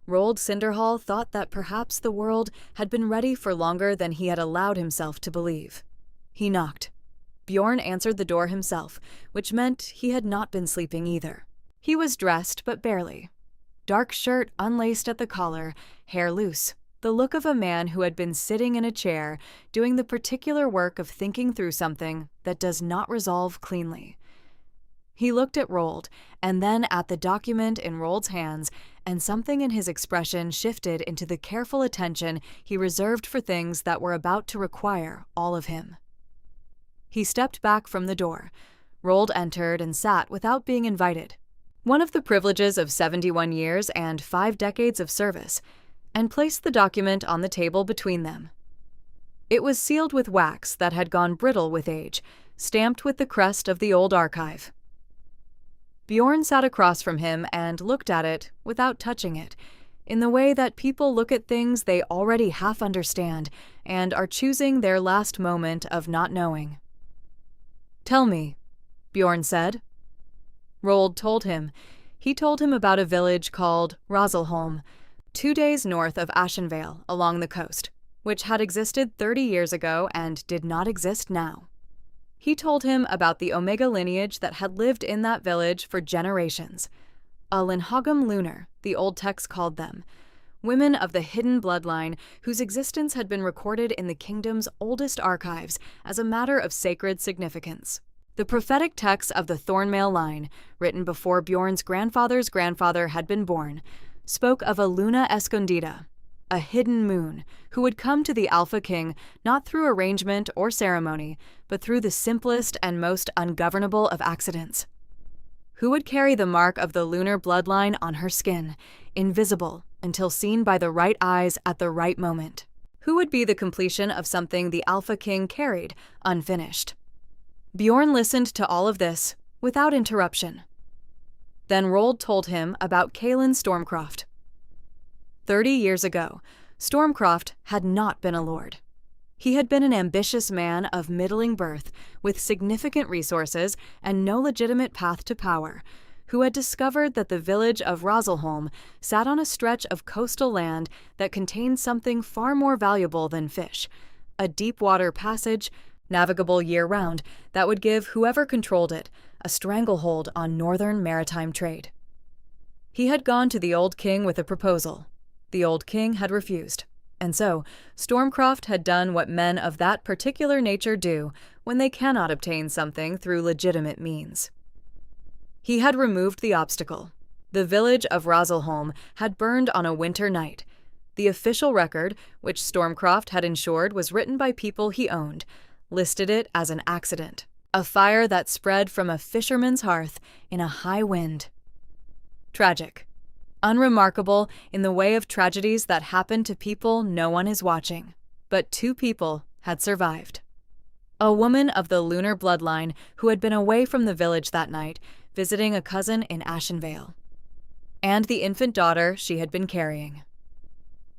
Speaker 1: Roald Cinderhall thought that perhaps the world had been ready for longer than he had allowed himself to believe. He knocked. Bjorn answered the door himself, which meant he had not been sleeping either. He was dressed, but barely. Dark shirt unlaced at the collar, hair loose. The look of a man who had been sitting in a chair, doing the particular work of thinking through something that does not resolve cleanly. He looked at Roald, and then at the document in Roald's hands, and something in his expression shifted into the careful attention he reserved for things that were about to require all of him. He stepped back from the door. Roald entered and sat without being invited. One of the privileges of 71 years and 5 decades of service, and placed the document on the table between them. It was sealed with wax that had gone brittle with age, stamped with the crest of the old archive. Bjorn sat across from him and looked at it without touching it, in the way that people look at things they already half understand and are choosing their last moment of not knowing. "Tell me," Bjorn said. Roald told him. He told him about a village called Razelholm, 2 days north of Ashenveil along the coast, which had existed 30 years ago and did not exist now. He told him about the Omega lineage that had lived in that village for generations. A Linhogam Lunar, the old text called them, women of the hidden bloodline whose existence had been recorded in the kingdom's oldest archives as a matter of sacred significance. The prophetic text of the Thornmail line, written before Bjorn's grandfather's grandfather had been born, spoke of a Luna Escondida, a hidden moon, who would come to the Alpha King not through arrangement or ceremony, but through the simplest and most ungovernable of accidents. Who would carry the mark of the lunar bloodline on her skin, invisible until seen by the right eyes at the right moment? Who would be the completion of something the Alpha King carried, unfinished? Bjorn listened to all of this without interruption. Then Roald told him about Kaelin Stormcroft. 30 years ago, Stormcroft had not been a lord. He had been an ambitious man of middling birth, with significant resources and no legitimate path to power, who had discovered that the village of Razelholm sat on a stretch of coastal land that contained something far more valuable than fish, a deep-water passage, navigable year-round, that would give whoever controlled it a stranglehold on northern maritime trade. He had gone to the old king with a proposal. The old king had refused, and so Stormcroft had done what men of that particular nature do when they cannot obtain something through legitimate means. He had removed the obstacle. The village of Razelholm had burned on a winter night. The official record, which Stormcroft had ensured was written by people he owned, listed it as an accident, a fire that spread from a fisherman's hearth in a high wind. Tragic. Unremarkable in the way of tragedies that happen to people no one is watching. But 2 people had survived. A woman of the lunar bloodline who had been away from the village that night, visiting a cousin in Ashenveil, and the infant daughter she had been carrying.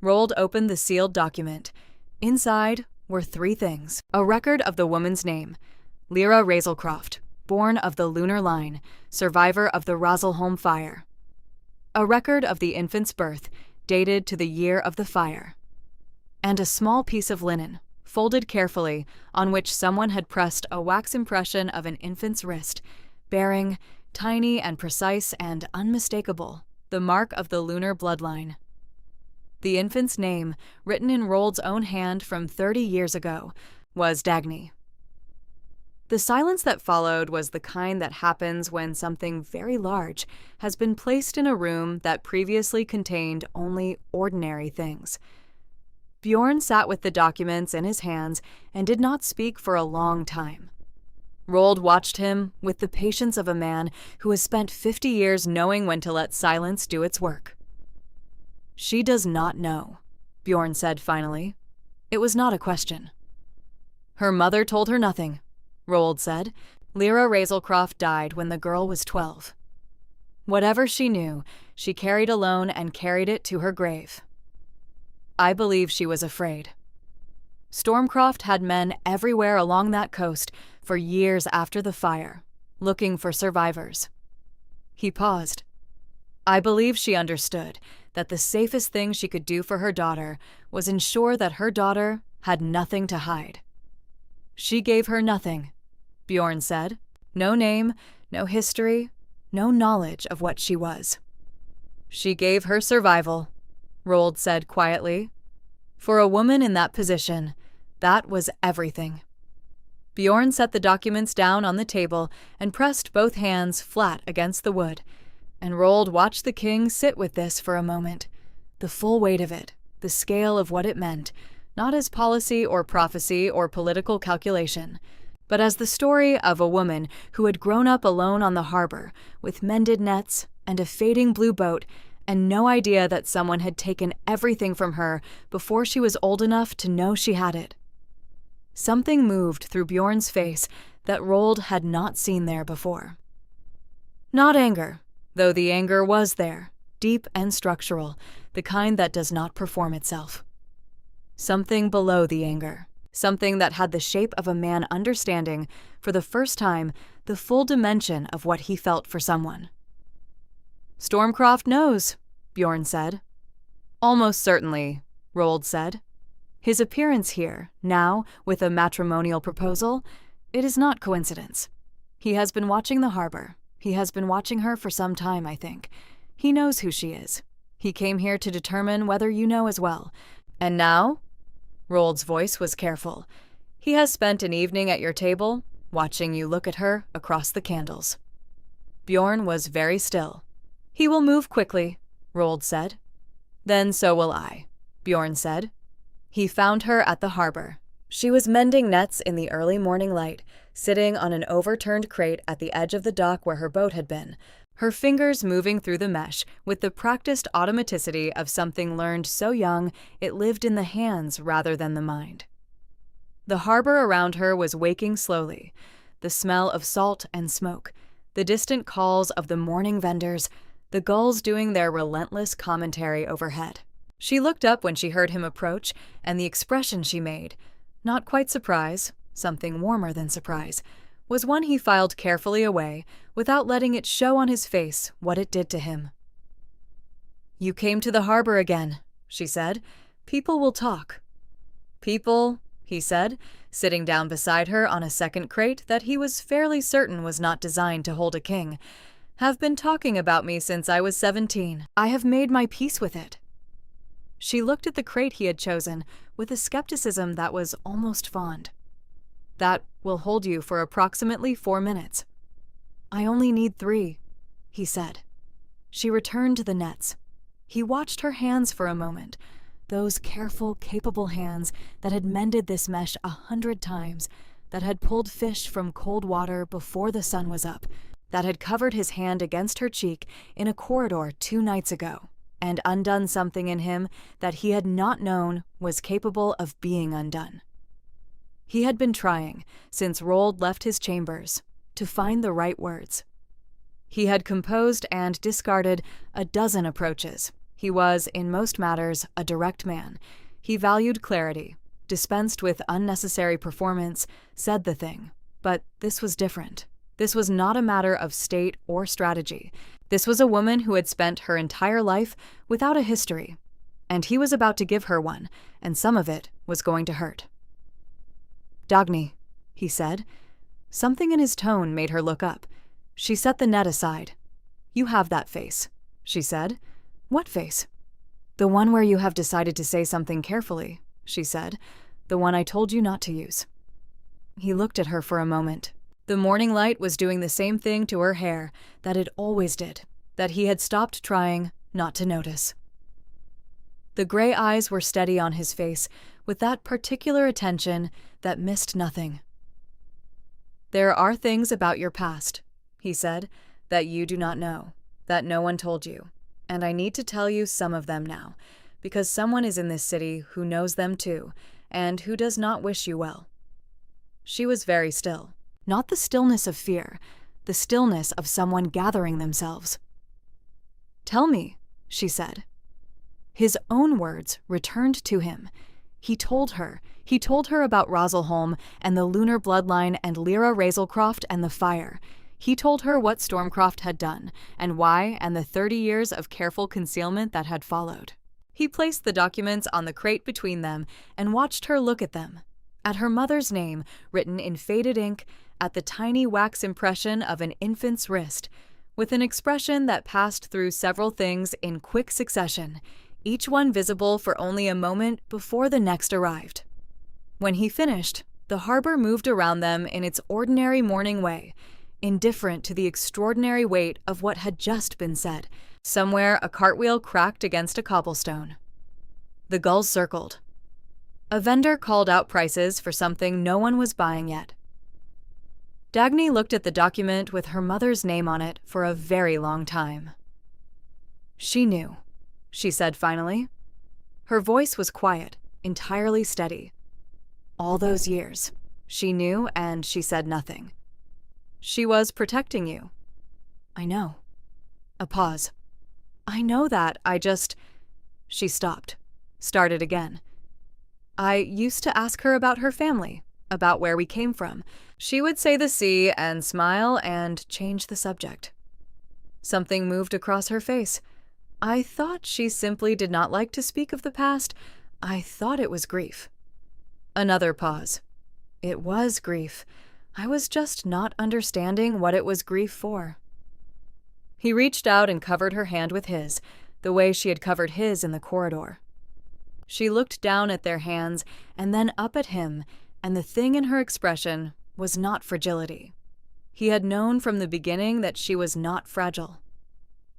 Speaker 1: Roald opened the sealed document. Inside were 3 things. A record of the woman's name, Lyra Razelcroft, born of the lunar line, survivor of the Razelholm fire. A record of the infant's birth, dated to the year of the fire. And a small piece of linen, folded carefully, on which someone had pressed a wax impression of an infant's wrist, bearing, tiny and precise and unmistakable, the mark of the lunar bloodline. The infant's name, written in Rold's own hand from 30 years ago, was Dagny. The silence that followed was the kind that happens when something very large has been placed in a room that previously contained only ordinary things. Bjorn sat with the documents in his hands and did not speak for a long time. Rold watched him with the patience of a man who has spent 50 years knowing when to let silence do its work. "She does not know," Bjorn said finally. It was not a question. "Her mother told her nothing," Rold said. "Lyra Razelcroft died when the girl was 12. Whatever she knew, she carried alone and carried it to her grave. I believe she was afraid. Stormcroft had men everywhere along that coast for years after the fire, looking for survivors." He paused. "I believe she understood that the safest thing she could do for her daughter was ensure that her daughter had nothing to hide. She gave her nothing," Bjorn said. "No name, no history, no knowledge of what she was. She gave her survival," Rold said quietly. "For a woman in that position, that was everything." Bjorn set the documents down on the table and pressed both hands flat against the wood, and Rold watched the king sit with this for a moment, the full weight of it, the scale of what it meant, not as policy or prophecy or political calculation, but as the story of a woman who had grown up alone on the harbor with mended nets and a fading blue boat and no idea that someone had taken everything from her before she was old enough to know she had it. Something moved through Bjorn's face that Rold had not seen there before. Not anger, though the anger was there, deep and structural, the kind that does not perform itself. Something below the anger, something that had the shape of a man understanding, for the first time, the full dimension of what he felt for someone. "Stormcroft knows," Bjorn said. "Almost certainly," Rold said. "His appearance here, now, with a matrimonial proposal, it is not coincidence. He has been watching the harbor. He has been watching her for some time, I think. He knows who she is. He came here to determine whether you know as well. And now?" Rold's voice was careful. "He has spent an evening at your table, watching you look at her across the candles." Bjorn was very still. "He will move quickly," Rold said. "Then so will I," Bjorn said. He found her at the harbor. She was mending nets in the early morning light, sitting on an overturned crate at the edge of the dock where her boat had been, her fingers moving through the mesh with the practiced automaticity of something learned so young it lived in the hands rather than the mind. The harbor around her was waking slowly, the smell of salt and smoke, the distant calls of the morning vendors, the gulls doing their relentless commentary overhead. She looked up when she heard him approach, and the expression she made, not quite surprise, something warmer than surprise, was one he filed carefully away without letting it show on his face what it did to him. "You came to the harbor again," she said. "People will talk." "People," he said, sitting down beside her on a second crate that he was fairly certain was not designed to hold a king, "have been talking about me since I was 17. I have made my peace with it." She looked at the crate he had chosen with a skepticism that was almost fond. "That will hold you for approximately 4 minutes." "I only need 3, he said. She returned to the nets. He watched her hands for a moment, those careful, capable hands that had mended this mesh 100 times, that had pulled fish from cold water before the sun was up, that had covered his hand against her cheek in a corridor 2 nights ago, and undone something in him that he had not known was capable of being undone. He had been trying, since Rold left his chambers, to find the right words. He had composed and discarded a dozen approaches. He was, in most matters, a direct man. He valued clarity, dispensed with unnecessary performance, said the thing. But this was different. This was not a matter of state or strategy. This was a woman who had spent her entire life without a history, and he was about to give her one, and some of it was going to hurt. Dagny, he said. Something in his tone made her look up. She set the net aside. You have that face, she said. What face? The one where you have decided to say something carefully, she said. The one I told you not to use. He looked at her for a moment. The morning light was doing the same thing to her hair that it always did, that he had stopped trying not to notice. The gray eyes were steady on his face, with that particular attention that missed nothing. There are things about your past, he said, that you do not know, that no one told you, and I need to tell you some of them now, because someone is in this city who knows them too, and who does not wish you well. She was very still. Not the stillness of fear, the stillness of someone gathering themselves. Tell me, she said. His own words returned to him. He told her about Razelholm and the lunar bloodline and Dagny Razelcroft and the fire. He told her what Stormcroft had done, and why, and the 30 years of careful concealment that had followed. He placed the documents on the crate between them and watched her look at them, at her mother's name written in faded ink, at the tiny wax impression of an infant's wrist, with an expression that passed through several things in quick succession, each one visible for only a moment before the next arrived. When he finished, the harbor moved around them in its ordinary morning way, indifferent to the extraordinary weight of what had just been said. Somewhere a cartwheel cracked against a cobblestone. The gulls circled. A vendor called out prices for something no one was buying yet. Dagny looked at the document with her mother's name on it for a very long time. She knew, she said finally. Her voice was quiet, entirely steady. All those years, she knew, and she said nothing. She was protecting you. I know. A pause. I know that, She stopped, started again. I used to ask her about her family, about where we came from. She would say the sea and smile and change the subject. Something moved across her face. I thought she simply did not like to speak of the past. I thought it was grief. Another pause. It was grief. I was just not understanding what it was grief for. He reached out and covered her hand with his, the way she had covered his in the corridor. She looked down at their hands and then up at him, and the thing in her expression was not fragility. He had known from the beginning that she was not fragile.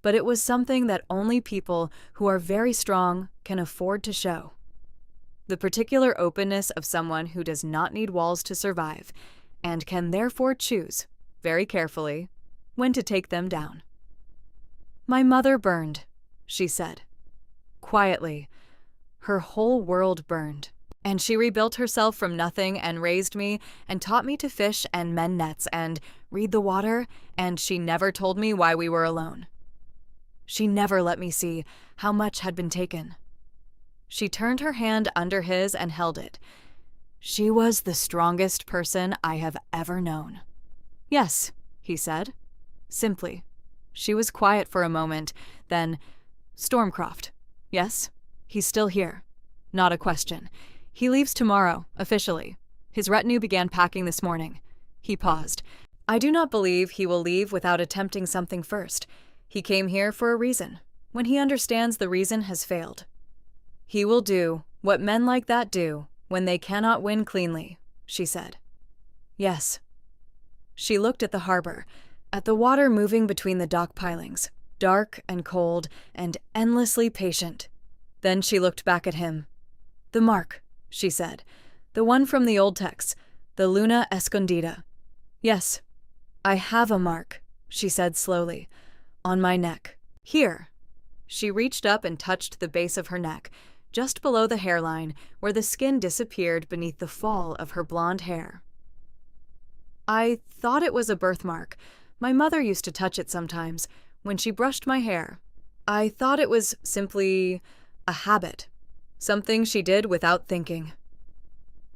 Speaker 1: But it was something that only people who are very strong can afford to show. The particular openness of someone who does not need walls to survive, and can therefore choose, very carefully, when to take them down. My mother burned, she said. Quietly. Her whole world burned, and she rebuilt herself from nothing and raised me and taught me to fish and mend nets and read the water, and she never told me why we were alone. She never let me see how much had been taken. She turned her hand under his and held it. She was the strongest person I have ever known. Yes, he said, simply. She was quiet for a moment, then, Stormcroft. Yes, he's still here. Not a question. He leaves tomorrow, officially. His retinue began packing this morning. He paused. I do not believe he will leave without attempting something first. He came here for a reason, when he understands the reason has failed. He will do what men like that do when they cannot win cleanly, she said. Yes. She looked at the harbor, at the water moving between the dock pilings, dark and cold and endlessly patient. Then she looked back at him. The mark, she said, the one from the old text, the Luna Escondida. Yes, I have a mark, she said slowly, on my neck. Here. She reached up and touched the base of her neck, just below the hairline, where the skin disappeared beneath the fall of her blonde hair. I thought it was a birthmark. My mother used to touch it sometimes, when she brushed my hair. I thought it was simply a habit, something she did without thinking.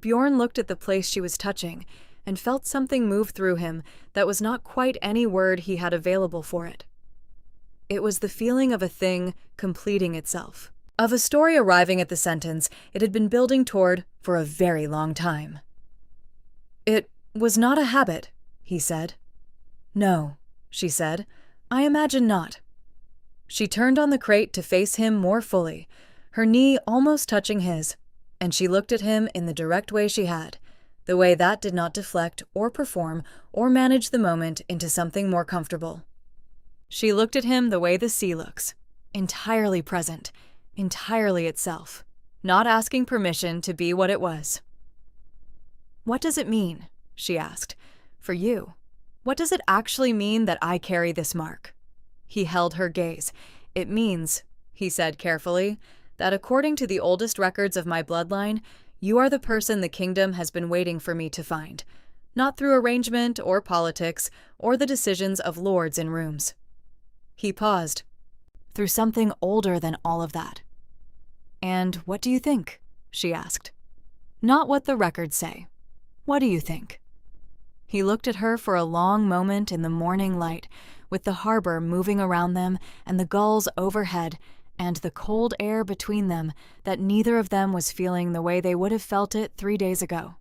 Speaker 1: Bjorn looked at the place she was touching and felt something move through him that was not quite any word he had available for it. It was the feeling of a thing completing itself, of a story arriving at the sentence it had been building toward for a very long time. "It was not a habit," he said. "No," she said. "I imagine not." She turned on the crate to face him more fully, her knee almost touching his, and she looked at him in the direct way she had, the way that did not deflect or perform or manage the moment into something more comfortable. She looked at him the way the sea looks, entirely present, entirely itself, not asking permission to be what it was. "What does it mean?" she asked. "For you? What does it actually mean that I carry this mark?" He held her gaze. "It means," he said carefully, "that according to the oldest records of my bloodline, you are the person the kingdom has been waiting for me to find, not through arrangement or politics or the decisions of lords in rooms." He paused. "Through something older than all of that." "And what do you think?" she asked. "Not what the records say. What do you think?" He looked at her for a long moment in the morning light, with the harbor moving around them and the gulls overhead and the cold air between them that neither of them was feeling the way they would have felt it 3 days ago.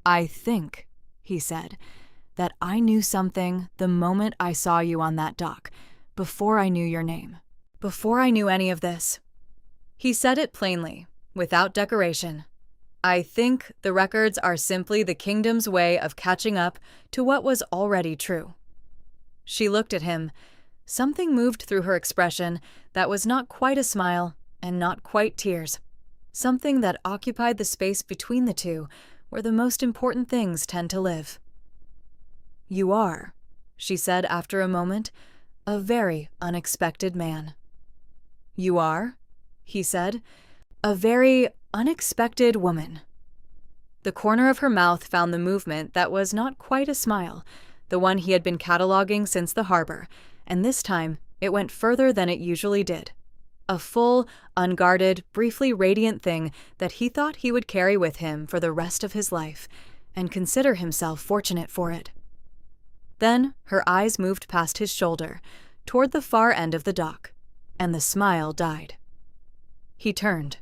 Speaker 1: "I think," he said, "that I knew something the moment I saw you on that dock, before I knew your name, before I knew any of this." He said it plainly, without decoration. "I think the records are simply the kingdom's way of catching up to what was already true." She looked at him. Something moved through her expression that was not quite a smile and not quite tears. Something that occupied the space between the two, where the most important things tend to live. "You are," she said after a moment, "a very unexpected man." "You are," he said, "a very unexpected woman." The corner of her mouth found the movement that was not quite a smile, the one he had been cataloging since the harbor, and this time it went further than it usually did. A full, unguarded, briefly radiant thing that he thought he would carry with him for the rest of his life, and consider himself fortunate for it. Then her eyes moved past his shoulder, toward the far end of the dock, and the smile died. He turned.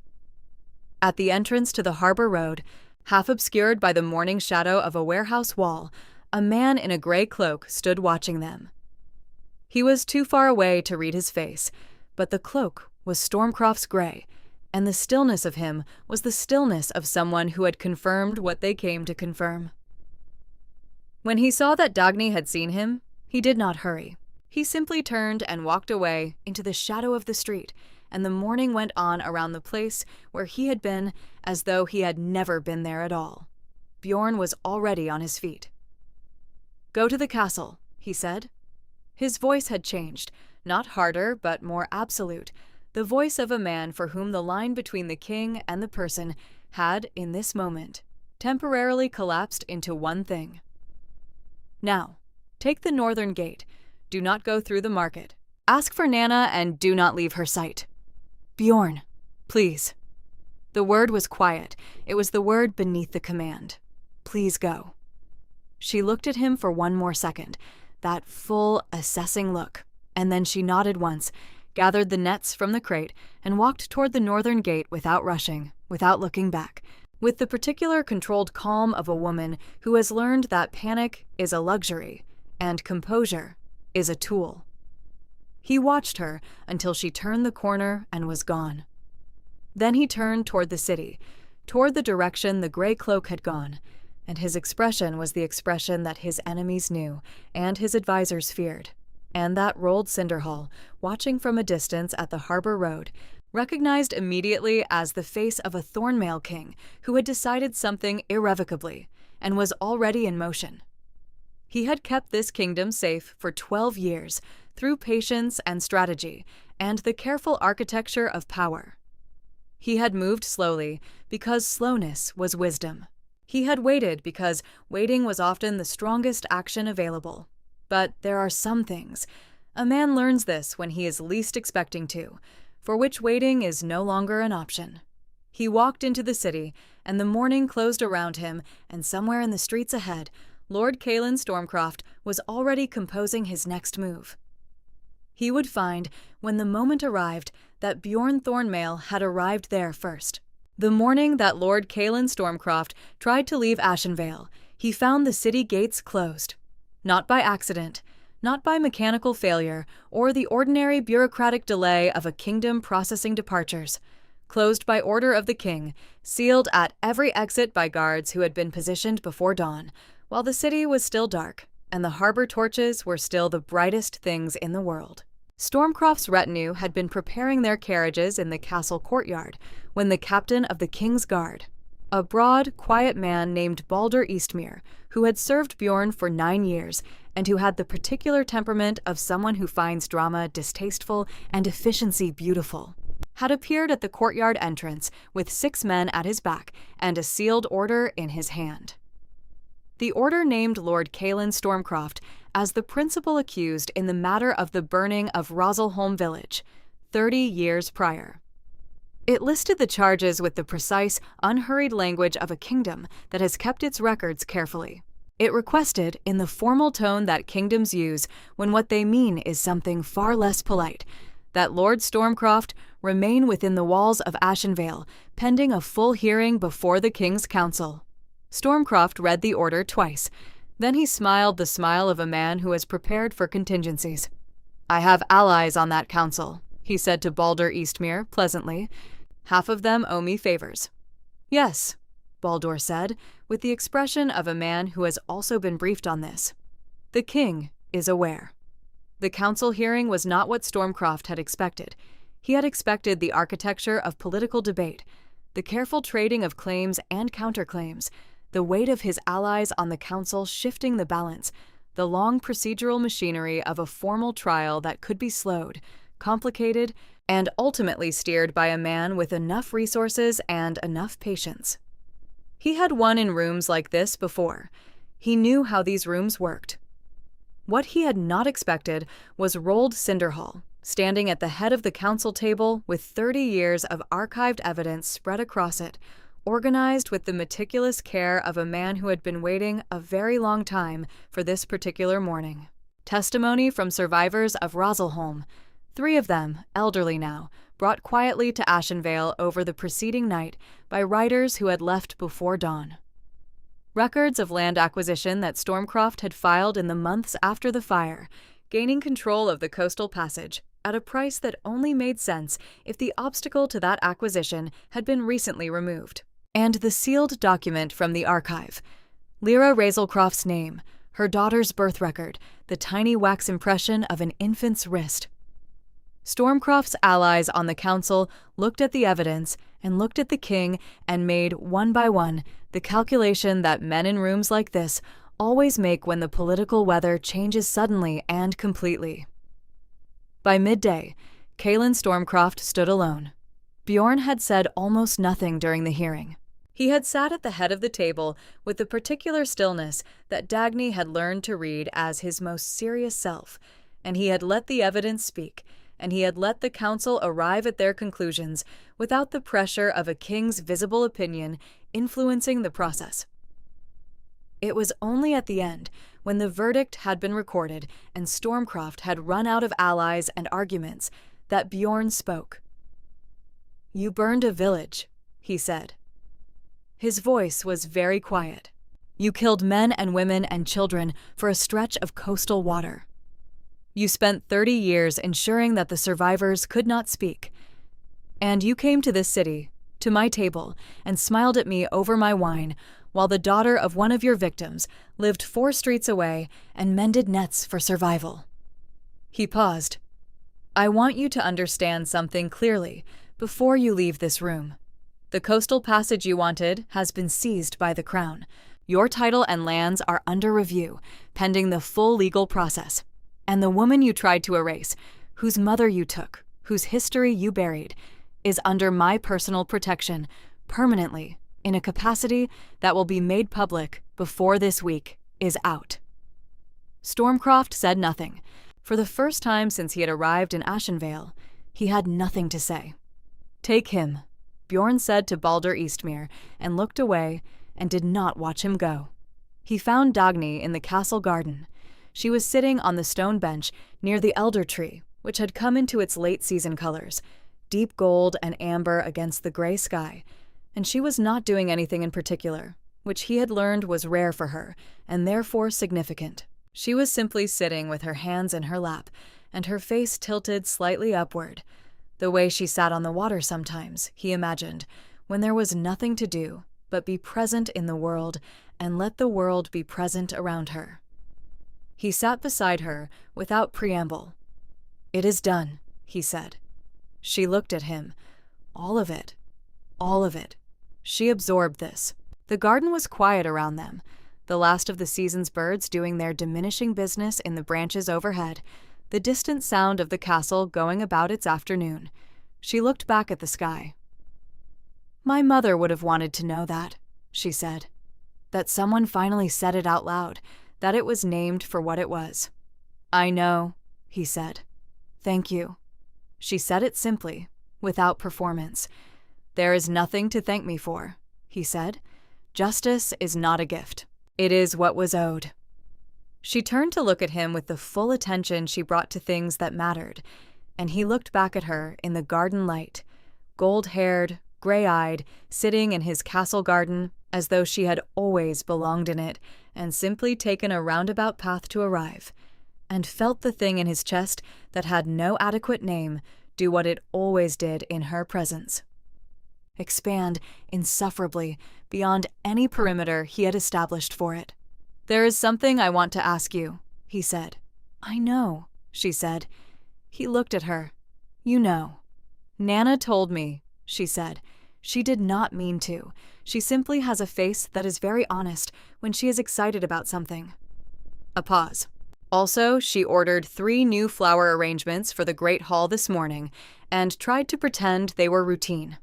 Speaker 1: At the entrance to the harbor road, half obscured by the morning shadow of a warehouse wall, a man in a gray cloak stood watching them. He was too far away to read his face, but the cloak was Stormcroft's gray, and the stillness of him was the stillness of someone who had confirmed what they came to confirm. When he saw that Dagny had seen him, he did not hurry. He simply turned and walked away into the shadow of the street, and the morning went on around the place where he had been as though he had never been there at all. Bjorn was already on his feet. "Go to the castle," he said. His voice had changed, not harder but more absolute, the voice of a man for whom the line between the king and the person had, in this moment, temporarily collapsed into one thing. "Now, take the northern gate. Do not go through the market. Ask for Nana and do not leave her sight. Bjorn, please." The word was quiet. It was the word beneath the command. "Please go." She looked at him for one more second, that full, assessing look, and then she nodded once, gathered the nets from the crate, and walked toward the northern gate without rushing, without looking back, with the particular controlled calm of a woman who has learned that panic is a luxury and composure is a tool. He watched her until she turned the corner and was gone. Then he turned toward the city, toward the direction the gray cloak had gone, and his expression was the expression that his enemies knew and his advisors feared, and that Rold Cinderhall, watching from a distance at the harbor road, recognized immediately as the face of a Thornmail king who had decided something irrevocably and was already in motion. He had kept this kingdom safe for 12 years through patience and strategy and the careful architecture of power. He had moved slowly because slowness was wisdom. He had waited because waiting was often the strongest action available. But there are some things, a man learns this when he is least expecting to, for which waiting is no longer an option. He walked into the city, and the morning closed around him, and somewhere in the streets ahead, Lord Caelan Stormcroft was already composing his next move. He would find, when the moment arrived, that Bjorn Thornmail had arrived there first. The morning that Lord Kaelin Stormcroft tried to leave Ashenveil, he found the city gates closed. Not by accident, not by mechanical failure or the ordinary bureaucratic delay of a kingdom processing departures. Closed by order of the king, sealed at every exit by guards who had been positioned before dawn, while the city was still dark and the harbor torches were still the brightest things in the world. Stormcroft's retinue had been preparing their carriages in the castle courtyard when the captain of the king's guard, a broad, quiet man named Balder Eastmere, who had served Bjorn for 9 years and who had the particular temperament of someone who finds drama distasteful and efficiency beautiful, had appeared at the courtyard entrance with 6 men at his back and a sealed order in his hand. The order named Lord Kaelin Stormcroft as the principal accused in the matter of the burning of Razelholm village, 30 years prior. It listed the charges with the precise, unhurried language of a kingdom that has kept its records carefully. It requested, in the formal tone that kingdoms use when what they mean is something far less polite, that Lord Stormcroft remain within the walls of Ashenveil, pending a full hearing before the King's Council. Stormcroft read the order twice. Then he smiled the smile of a man who has prepared for contingencies. "I have allies on that council," he said to Balder Eastmere pleasantly. "Half of them owe me favors." "Yes," Baldur said, with the expression of a man who has also been briefed on this. "The king is aware." The council hearing was not what Stormcroft had expected. He had expected the architecture of political debate, the careful trading of claims and counterclaims, the weight of his allies on the council shifting the balance, the long procedural machinery of a formal trial that could be slowed, complicated, and ultimately steered by a man with enough resources and enough patience. He had won in rooms like this before. He knew how these rooms worked. What he had not expected was Rold Cinderhall, standing at the head of the council table with 30 years of archived evidence spread across it, organized with the meticulous care of a man who had been waiting a very long time for this particular morning. Testimony from survivors of Razelholm, 3 of them, elderly now, brought quietly to Ashenveil over the preceding night by riders who had left before dawn. Records of land acquisition that Stormcroft had filed in the months after the fire, gaining control of the coastal passage at a price that only made sense if the obstacle to that acquisition had been recently removed. And the sealed document from the archive, Dagny Razelcroft's name, her daughter's birth record, the tiny wax impression of an infant's wrist. Stormcroft's allies on the council looked at the evidence and looked at the king and made, one by one, the calculation that men in rooms like this always make when the political weather changes suddenly and completely. By midday, Kaelin Stormcroft stood alone. Bjorn had said almost nothing during the hearing. He had sat at the head of the table with the particular stillness that Dagny had learned to read as his most serious self, and he had let the evidence speak, and he had let the council arrive at their conclusions without the pressure of a king's visible opinion influencing the process. It was only at the end, when the verdict had been recorded and Stormcroft had run out of allies and arguments, that Bjorn spoke. "You burned a village," he said. His voice was very quiet. "You killed men and women and children for a stretch of coastal water. You spent 30 years ensuring that the survivors could not speak. And you came to this city, to my table, and smiled at me over my wine, while the daughter of one of your victims lived 4 streets away and mended nets for survival." He paused. "I want you to understand something clearly before you leave this room. The coastal passage you wanted has been seized by the Crown. Your title and lands are under review, pending the full legal process. And the woman you tried to erase, whose mother you took, whose history you buried, is under my personal protection, permanently, in a capacity that will be made public before this week is out." Stormcroft said nothing. For the first time since he had arrived in Ashenveil, he had nothing to say. "Take him," Bjorn said to Balder Eastmere, and looked away and did not watch him go. He found Dagny in the castle garden. She was sitting on the stone bench near the elder tree, which had come into its late-season colors, deep gold and amber against the gray sky, and she was not doing anything in particular, which he had learned was rare for her, and therefore significant. She was simply sitting with her hands in her lap, and her face tilted slightly upward, the way she sat on the water sometimes, he imagined, when there was nothing to do but be present in the world and let the world be present around her. He sat beside her without preamble. "It is done," he said. She looked at him. All of it. All of it. She absorbed this. The garden was quiet around them, the last of the season's birds doing their diminishing business in the branches overhead, the distant sound of the castle going about its afternoon. She looked back at the sky. "My mother would have wanted to know that," she said. That someone finally said it out loud, that it was named for what it was. "I know," he said. "Thank you." She said it simply, without performance. "There is nothing to thank me for," he said. "Justice is not a gift. It is what was owed." She turned to look at him with the full attention she brought to things that mattered, and he looked back at her in the garden light, gold-haired, gray-eyed, sitting in his castle garden as though she had always belonged in it and simply taken a roundabout path to arrive, and felt the thing in his chest that had no adequate name do what it always did in her presence. Expand insufferably beyond any perimeter he had established for it. "There is something I want to ask you," he said. "I know," she said. He looked at her. "You know." "Nana told me," she said. "She did not mean to. She simply has a face that is very honest when she is excited about something." A pause. "Also, she ordered 3 new flower arrangements for the Great Hall this morning and tried to pretend they were routine."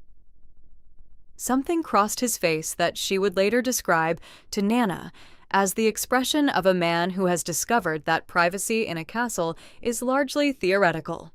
Speaker 1: Something crossed his face that she would later describe to Nana as the expression of a man who has discovered that privacy in a castle is largely theoretical.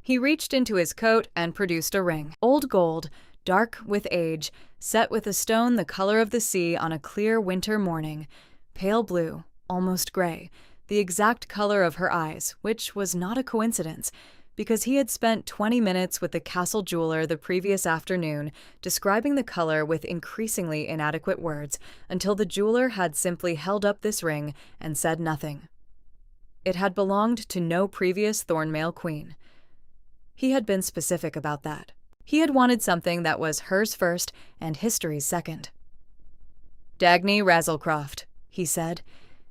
Speaker 1: He reached into his coat and produced a ring. Old gold, dark with age, set with a stone the color of the sea on a clear winter morning, pale blue, almost gray, the exact color of her eyes, which was not a coincidence, because he had spent 20 minutes with the castle jeweler the previous afternoon describing the color with increasingly inadequate words until the jeweler had simply held up this ring and said nothing. It had belonged to no previous Thornmail queen. He had been specific about that. He had wanted something that was hers first and history's second. "Dagny Razelcroft," he said,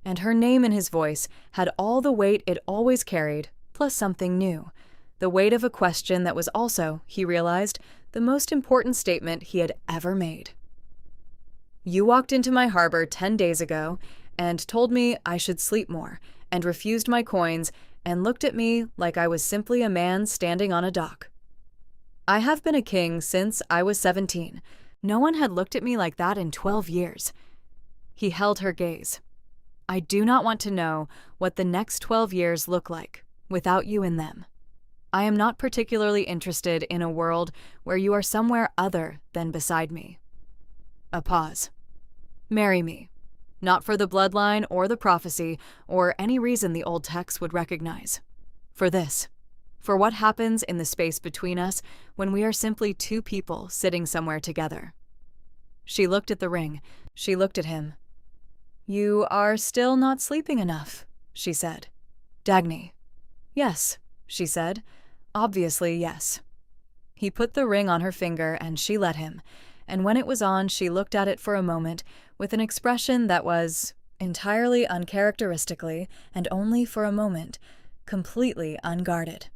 Speaker 1: and her name in his voice had all the weight it always carried, plus something new. The weight of a question that was also, he realized, the most important statement he had ever made. "You walked into my harbor 10 days ago and told me I should sleep more, and refused my coins, and looked at me like I was simply a man standing on a dock. I have been a king since I was 17. No one had looked at me like that in 12 years. He held her gaze. "I do not want to know what the next 12 years look like without you in them. I am not particularly interested in a world where you are somewhere other than beside me." A pause. "Marry me. Not for the bloodline or the prophecy or any reason the old text would recognize. For this. For what happens in the space between us when we are simply 2 people sitting somewhere together." She looked at the ring. She looked at him. "You are still not sleeping enough," she said. "Dagny." "Yes," she said. "Obviously, yes." He put the ring on her finger and she let him, and when it was on she looked at it for a moment with an expression that was, entirely uncharacteristically, and only for a moment, completely unguarded.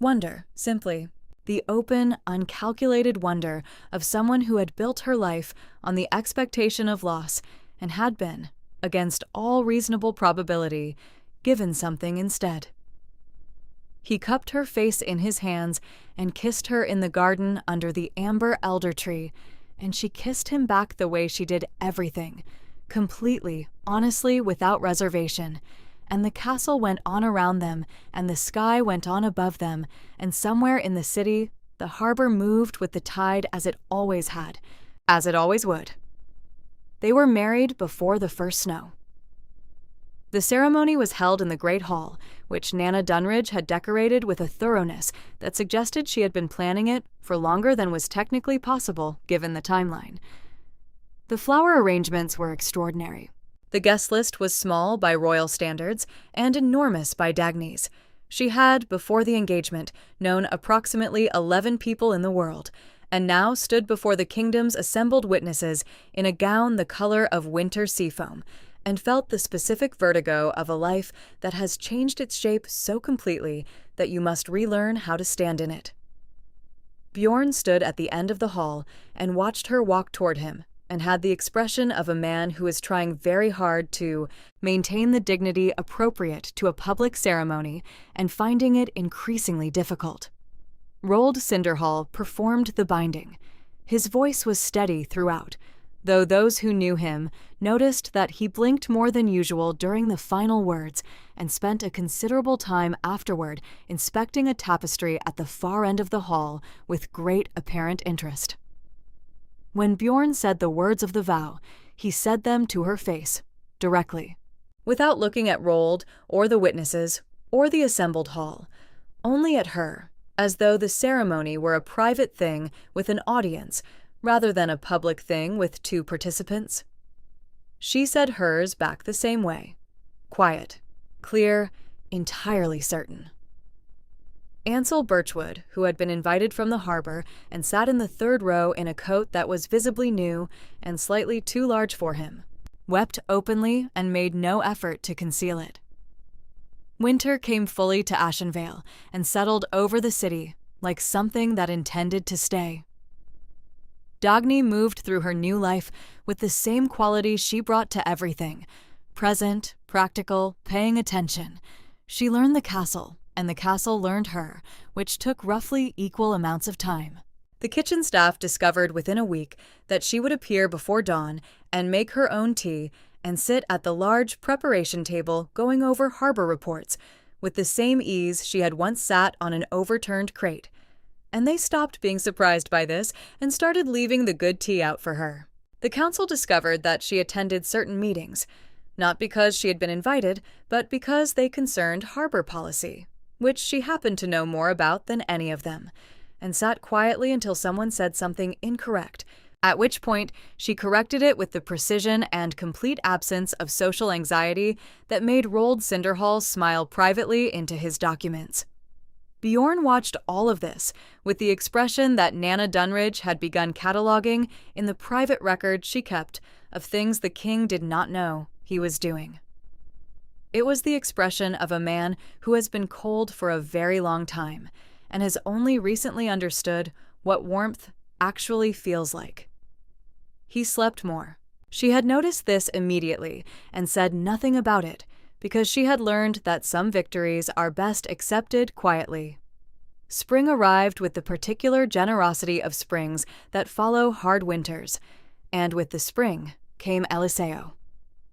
Speaker 1: Wonder, simply. The open, uncalculated wonder of someone who had built her life on the expectation of loss and had been, against all reasonable probability, given something instead. He cupped her face in his hands and kissed her in the garden under the amber elder tree, and she kissed him back the way she did everything, completely, honestly, without reservation. And the castle went on around them, and the sky went on above them, and somewhere in the city, the harbor moved with the tide as it always had, as it always would. They were married before the first snow. The ceremony was held in the Great Hall, which Nana Dunridge had decorated with a thoroughness that suggested she had been planning it for longer than was technically possible given the timeline. The flower arrangements were extraordinary. The guest list was small by royal standards and enormous by Dagny's. She had, before the engagement, known approximately 11 people in the world, and now stood before the kingdom's assembled witnesses in a gown the color of winter seafoam, and felt the specific vertigo of a life that has changed its shape so completely that you must relearn how to stand in it. Bjorn stood at the end of the hall and watched her walk toward him, and had the expression of a man who is trying very hard to maintain the dignity appropriate to a public ceremony and finding it increasingly difficult. Roald Cinderhall performed the binding. His voice was steady throughout, though those who knew him noticed that he blinked more than usual during the final words and spent a considerable time afterward inspecting a tapestry at the far end of the hall with great apparent interest. When Bjorn said the words of the vow, he said them to her face, directly, without looking at Roald or the witnesses or the assembled hall, only at her, as though the ceremony were a private thing with an audience rather than a public thing with two participants. She said hers back the same way, quiet, clear, entirely certain. Ansel Birchwood, who had been invited from the harbor and sat in the third row in a coat that was visibly new and slightly too large for him, wept openly and made no effort to conceal it. Winter came fully to Ashenveil and settled over the city like something that intended to stay. Dagny moved through her new life with the same qualities she brought to everything: present, practical, paying attention. She learned the castle, and the castle learned her, which took roughly equal amounts of time. The kitchen staff discovered within a week that she would appear before dawn and make her own tea and sit at the large preparation table going over harbor reports with the same ease she had once sat on an overturned crate. And they stopped being surprised by this and started leaving the good tea out for her. The council discovered that she attended certain meetings, not because she had been invited, but because they concerned harbor policy, which she happened to know more about than any of them, and sat quietly until someone said something incorrect, at which point she corrected it with the precision and complete absence of social anxiety that made Roald Cinderhall smile privately into his documents. Bjorn watched all of this with the expression that Nana Dunridge had begun cataloging in the private record she kept of things the king did not know he was doing. It was the expression of a man who has been cold for a very long time and has only recently understood what warmth actually feels like. He slept more. She had noticed this immediately and said nothing about it, because she had learned that some victories are best accepted quietly. Spring arrived with the particular generosity of springs that follow hard winters, and with the spring came Eliseo.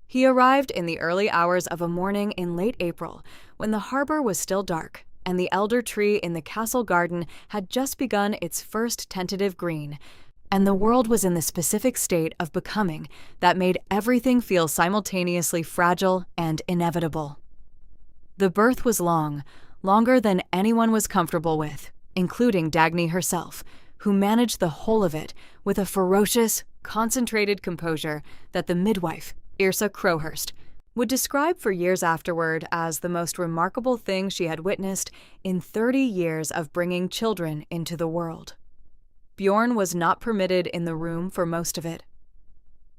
Speaker 1: He arrived in the early hours of a morning in late April, when the harbor was still dark, and the elder tree in the castle garden had just begun its first tentative green, and the world was in the specific state of becoming that made everything feel simultaneously fragile and inevitable. The birth was long, longer than anyone was comfortable with, including Dagny herself, who managed the whole of it with a ferocious, concentrated composure that the midwife, Yrsa Crowhurst, would describe for years afterward as the most remarkable thing she had witnessed in 30 years of bringing children into the world. Bjorn was not permitted in the room for most of it.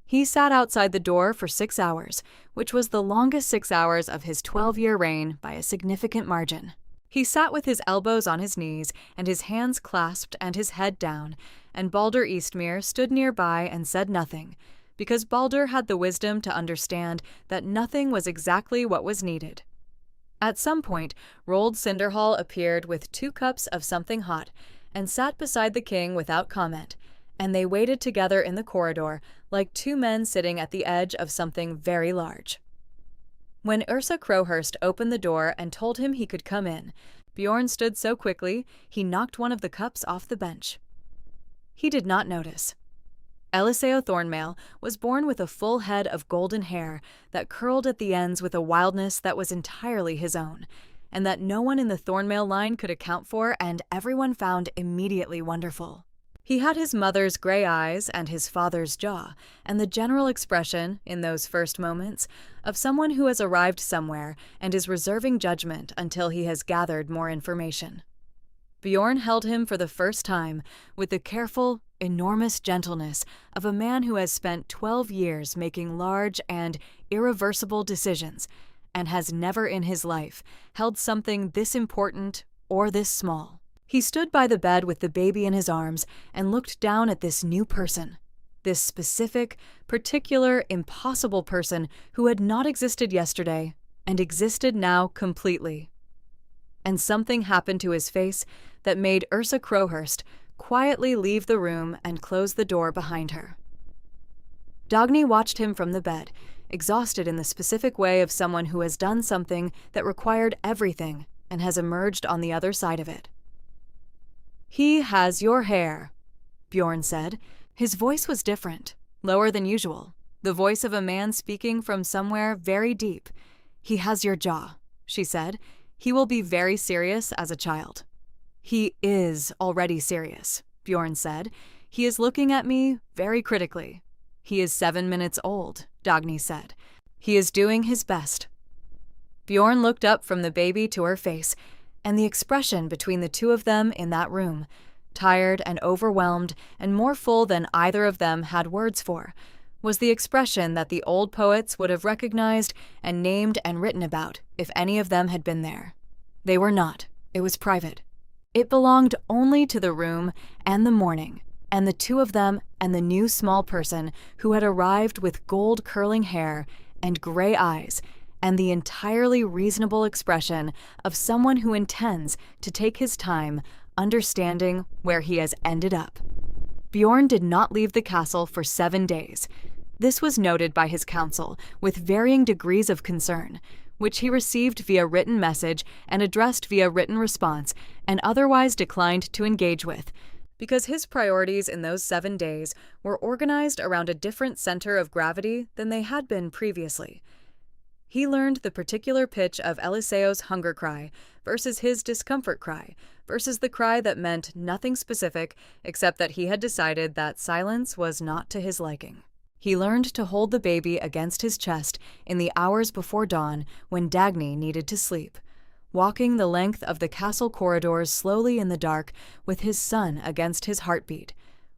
Speaker 1: He sat outside the door for 6 hours, which was the longest 6 hours of his 12-year reign by a significant margin. He sat with his elbows on his knees and his hands clasped and his head down, and Balder Eastmere stood nearby and said nothing, because Balder had the wisdom to understand that nothing was exactly what was needed. At some point, Roald Cinderhall appeared with 2 cups of something hot, and sat beside the king without comment, and they waited together in the corridor like 2 men sitting at the edge of something very large. When Yrsa Crowhurst opened the door and told him he could come in, Bjorn stood so quickly he knocked one of the cups off the bench. He did not notice. Eliseo Thornmail was born with a full head of golden hair that curled at the ends with a wildness that was entirely his own, and that no one in the Thornmail line could account for and everyone found immediately wonderful. He had his mother's gray eyes and his father's jaw, and the general expression, in those first moments, of someone who has arrived somewhere and is reserving judgment until he has gathered more information. Bjorn held him for the first time with the careful, enormous gentleness of a man who has spent 12 years making large and irreversible decisions and has never in his life held something this important or this small. He stood by the bed with the baby in his arms and looked down at this new person, this specific, particular, impossible person who had not existed yesterday and existed now completely. And something happened to his face that made Ursa Crowhurst quietly leave the room and close the door behind her. Dagny watched him from the bed, exhausted in the specific way of someone who has done something that required everything and has emerged on the other side of it. "He has your hair," Bjorn said. His voice was different, lower than usual, the voice of a man speaking from somewhere very deep. "He has your jaw," she said. "He will be very serious as a child." "He is already serious," Bjorn said. "He is looking at me very critically." "He is 7 minutes old," Dagny said. "He is doing his best." Bjorn looked up from the baby to her face, and the expression between the two of them in that room, tired and overwhelmed and more full than either of them had words for, was the expression that the old poets would have recognized and named and written about if any of them had been there. They were not. It was private. It belonged only to the room and the morning, and the two of them and the new small person who had arrived with gold curling hair and gray eyes and the entirely reasonable expression of someone who intends to take his time understanding where he has ended up. Bjorn did not leave the castle for 7 days. This was noted by his council with varying degrees of concern, which he received via written message and addressed via written response and otherwise declined to engage with, because his priorities in those 7 days were organized around a different center of gravity than they had been previously. He learned the particular pitch of Eliseo's hunger cry versus his discomfort cry versus the cry that meant nothing specific except that he had decided that silence was not to his liking. He learned to hold the baby against his chest in the hours before dawn when Dagny needed to sleep, walking the length of the castle corridors slowly in the dark with his son against his heartbeat,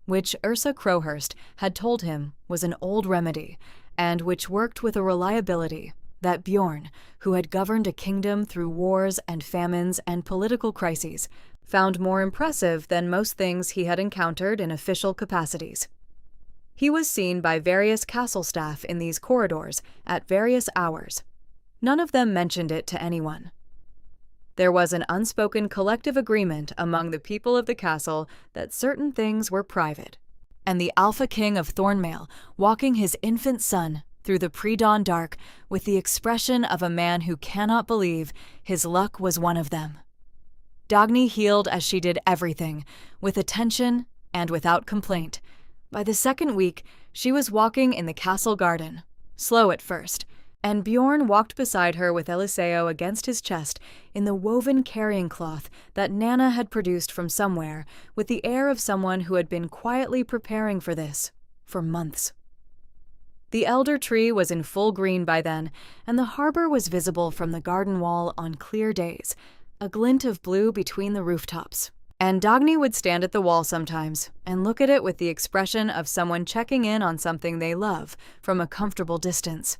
Speaker 1: which Ursa Crowhurst had told him was an old remedy and which worked with a reliability that Bjorn, who had governed a kingdom through wars and famines and political crises, found more impressive than most things he had encountered in official capacities. He was seen by various castle staff in these corridors at various hours. None of them mentioned it to anyone. There was an unspoken collective agreement among the people of the castle that certain things were private, and the Alpha King of Thornmail, walking his infant son through the pre-dawn dark with the expression of a man who cannot believe his luck was one of them. Dagny healed as she did everything, with attention and without complaint. By the second week, she was walking in the castle garden, slow at first, and Bjorn walked beside her with Eliseo against his chest in the woven carrying cloth that Nana had produced from somewhere, with the air of someone who had been quietly preparing for this for months. The elder tree was in full green by then, and the harbor was visible from the garden wall on clear days, a glint of blue between the rooftops. And Dagny would stand at the wall sometimes and look at it with the expression of someone checking in on something they love from a comfortable distance.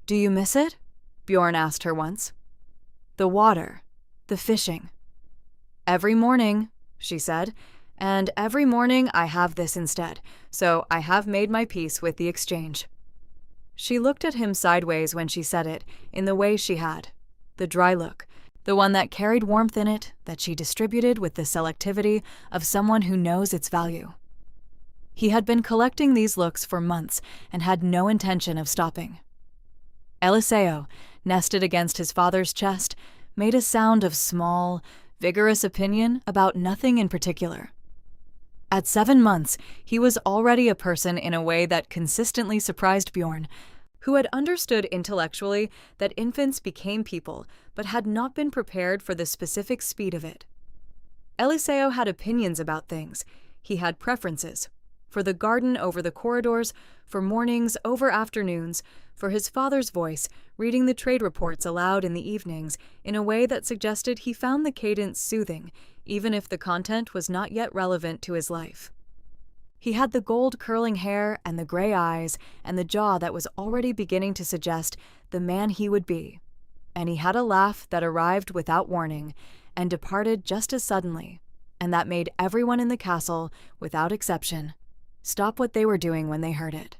Speaker 1: "Do you miss it?" Bjorn asked her once. "The water, the fishing." "Every morning," she said. "And every morning I have this instead, so I have made my peace with the exchange." She looked at him sideways when she said it, in the way she had, the dry look, the one that carried warmth in it that she distributed with the selectivity of someone who knows its value. He had been collecting these looks for months and had no intention of stopping. Eliseo, nested against his father's chest, made a sound of small, vigorous opinion about nothing in particular. At 7 months, he was already a person in a way that consistently surprised Bjorn, who had understood intellectually that infants became people, but had not been prepared for the specific speed of it. Eliseo had opinions about things. He had preferences. For the garden over the corridors, for mornings over afternoons, for his father's voice, reading the trade reports aloud in the evenings in a way that suggested he found the cadence soothing, even if the content was not yet relevant to his life. He had the gold curling hair and the gray eyes and the jaw that was already beginning to suggest the man he would be. And he had a laugh that arrived without warning and departed just as suddenly, and that made everyone in the castle, without exception, stop what they were doing when they heard it.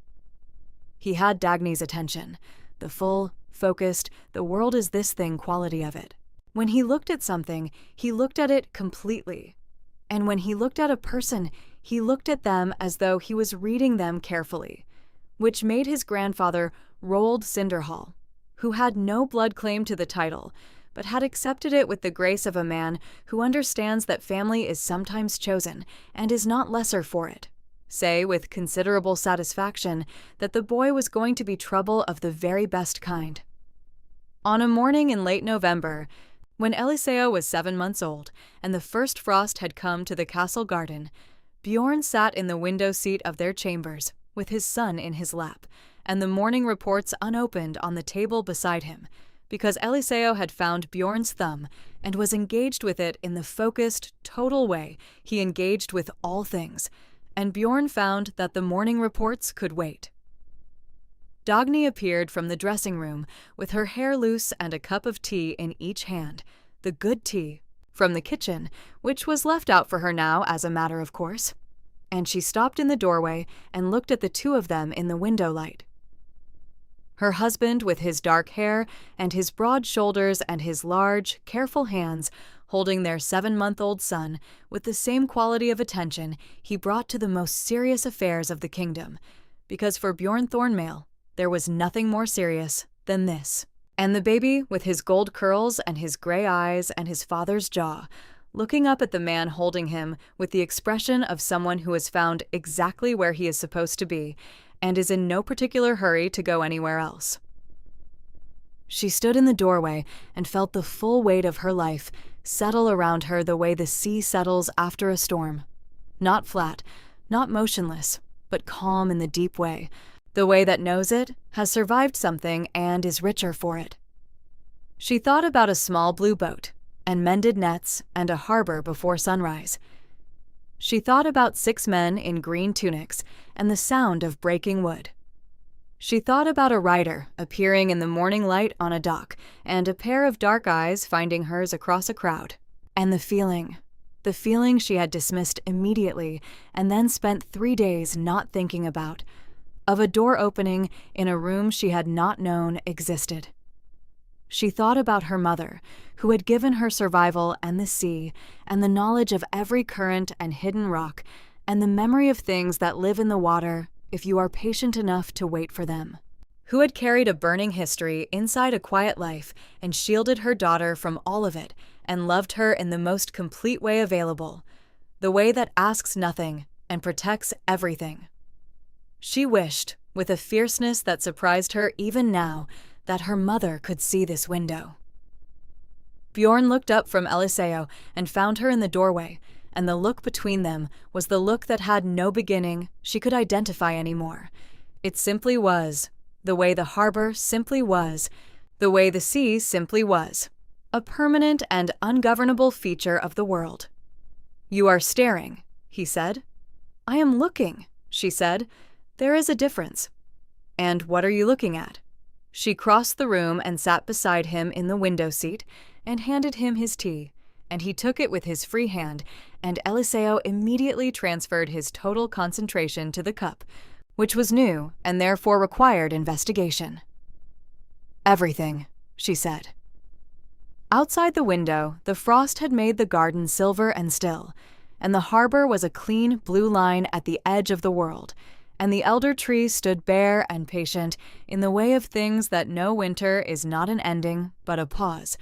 Speaker 1: He had Dagny's attention, the full, focused, the world is this thing quality of it. When he looked at something, he looked at it completely. And when he looked at a person, he looked at them as though he was reading them carefully, which made his grandfather Roald Cinderhall, who had no blood claim to the title, but had accepted it with the grace of a man who understands that family is sometimes chosen and is not lesser for it, say with considerable satisfaction that the boy was going to be trouble of the very best kind. On a morning in late November, when Eliseo was 7 months old and the first frost had come to the castle garden, Bjorn sat in the window seat of their chambers with his son in his lap and the morning reports unopened on the table beside him, because Eliseo had found Bjorn's thumb and was engaged with it in the focused, total way he engaged with all things, and Bjorn found that the morning reports could wait. Dagny appeared from the dressing room with her hair loose and a cup of tea in each hand, the good tea, from the kitchen, which was left out for her now as a matter of course, and she stopped in the doorway and looked at the two of them in the window light. Her husband, with his dark hair and his broad shoulders and his large, careful hands, holding their 7-month-old son with the same quality of attention he brought to the most serious affairs of the kingdom, because for Bjorn Thornmail there was nothing more serious than this. And the baby, with his gold curls and his gray eyes and his father's jaw, looking up at the man holding him with the expression of someone who has found exactly where he is supposed to be and is in no particular hurry to go anywhere else. She stood in the doorway and felt the full weight of her life settle around her the way the sea settles after a storm. Not flat, not motionless, but calm in the deep way, the way that knows it, has survived something, and is richer for it. She thought about a small blue boat, and mended nets, and a harbor before sunrise. She thought about 6 men in green tunics, and the sound of breaking wood. She thought about a rider appearing in the morning light on a dock, and a pair of dark eyes finding hers across a crowd, and the feeling she had dismissed immediately and then spent 3 days not thinking about, of a door opening in a room she had not known existed. She thought about her mother, who had given her survival and the sea, and the knowledge of every current and hidden rock, and the memory of things that live in the water if you are patient enough to wait for them. Who had carried a burning history inside a quiet life and shielded her daughter from all of it and loved her in the most complete way available, the way that asks nothing and protects everything. She wished, with a fierceness that surprised her even now, that her mother could see this window. Bjorn looked up from Eliseo and found her in the doorway, and the look between them was the look that had no beginning she could identify anymore. It simply was, the way the harbor simply was, the way the sea simply was, a permanent and ungovernable feature of the world. "You are staring," he said. "I am looking," she said. "There is a difference." "And what are you looking at?" She crossed the room and sat beside him in the window seat and handed him his tea, and he took it with his free hand, and Eliseo immediately transferred his total concentration to the cup, which was new and therefore required investigation. "Everything," she said. Outside the window, the frost had made the garden silver and still, and the harbor was a clean blue line at the edge of the world, and the elder trees stood bare and patient in the way of things that no winter is not an ending but a pause,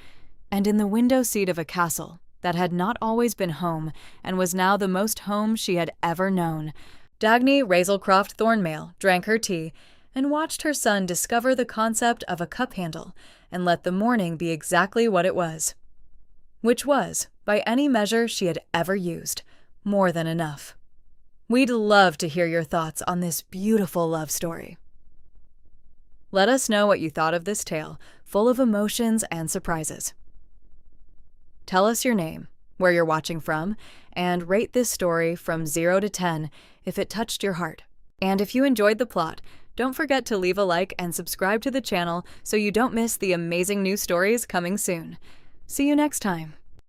Speaker 1: and in the window seat of a castle, that had not always been home and was now the most home she had ever known. Dagny Razelcroft Thornmail drank her tea and watched her son discover the concept of a cup handle and let the morning be exactly what it was. Which was, by any measure she had ever used, more than enough. We'd love to hear your thoughts on this beautiful love story. Let us know what you thought of this tale, full of emotions and surprises. Tell us your name, where you're watching from, and rate this story from 0 to 10 if it touched your heart. And if you enjoyed the plot, don't forget to leave a like and subscribe to the channel so you don't miss the amazing new stories coming soon. See you next time.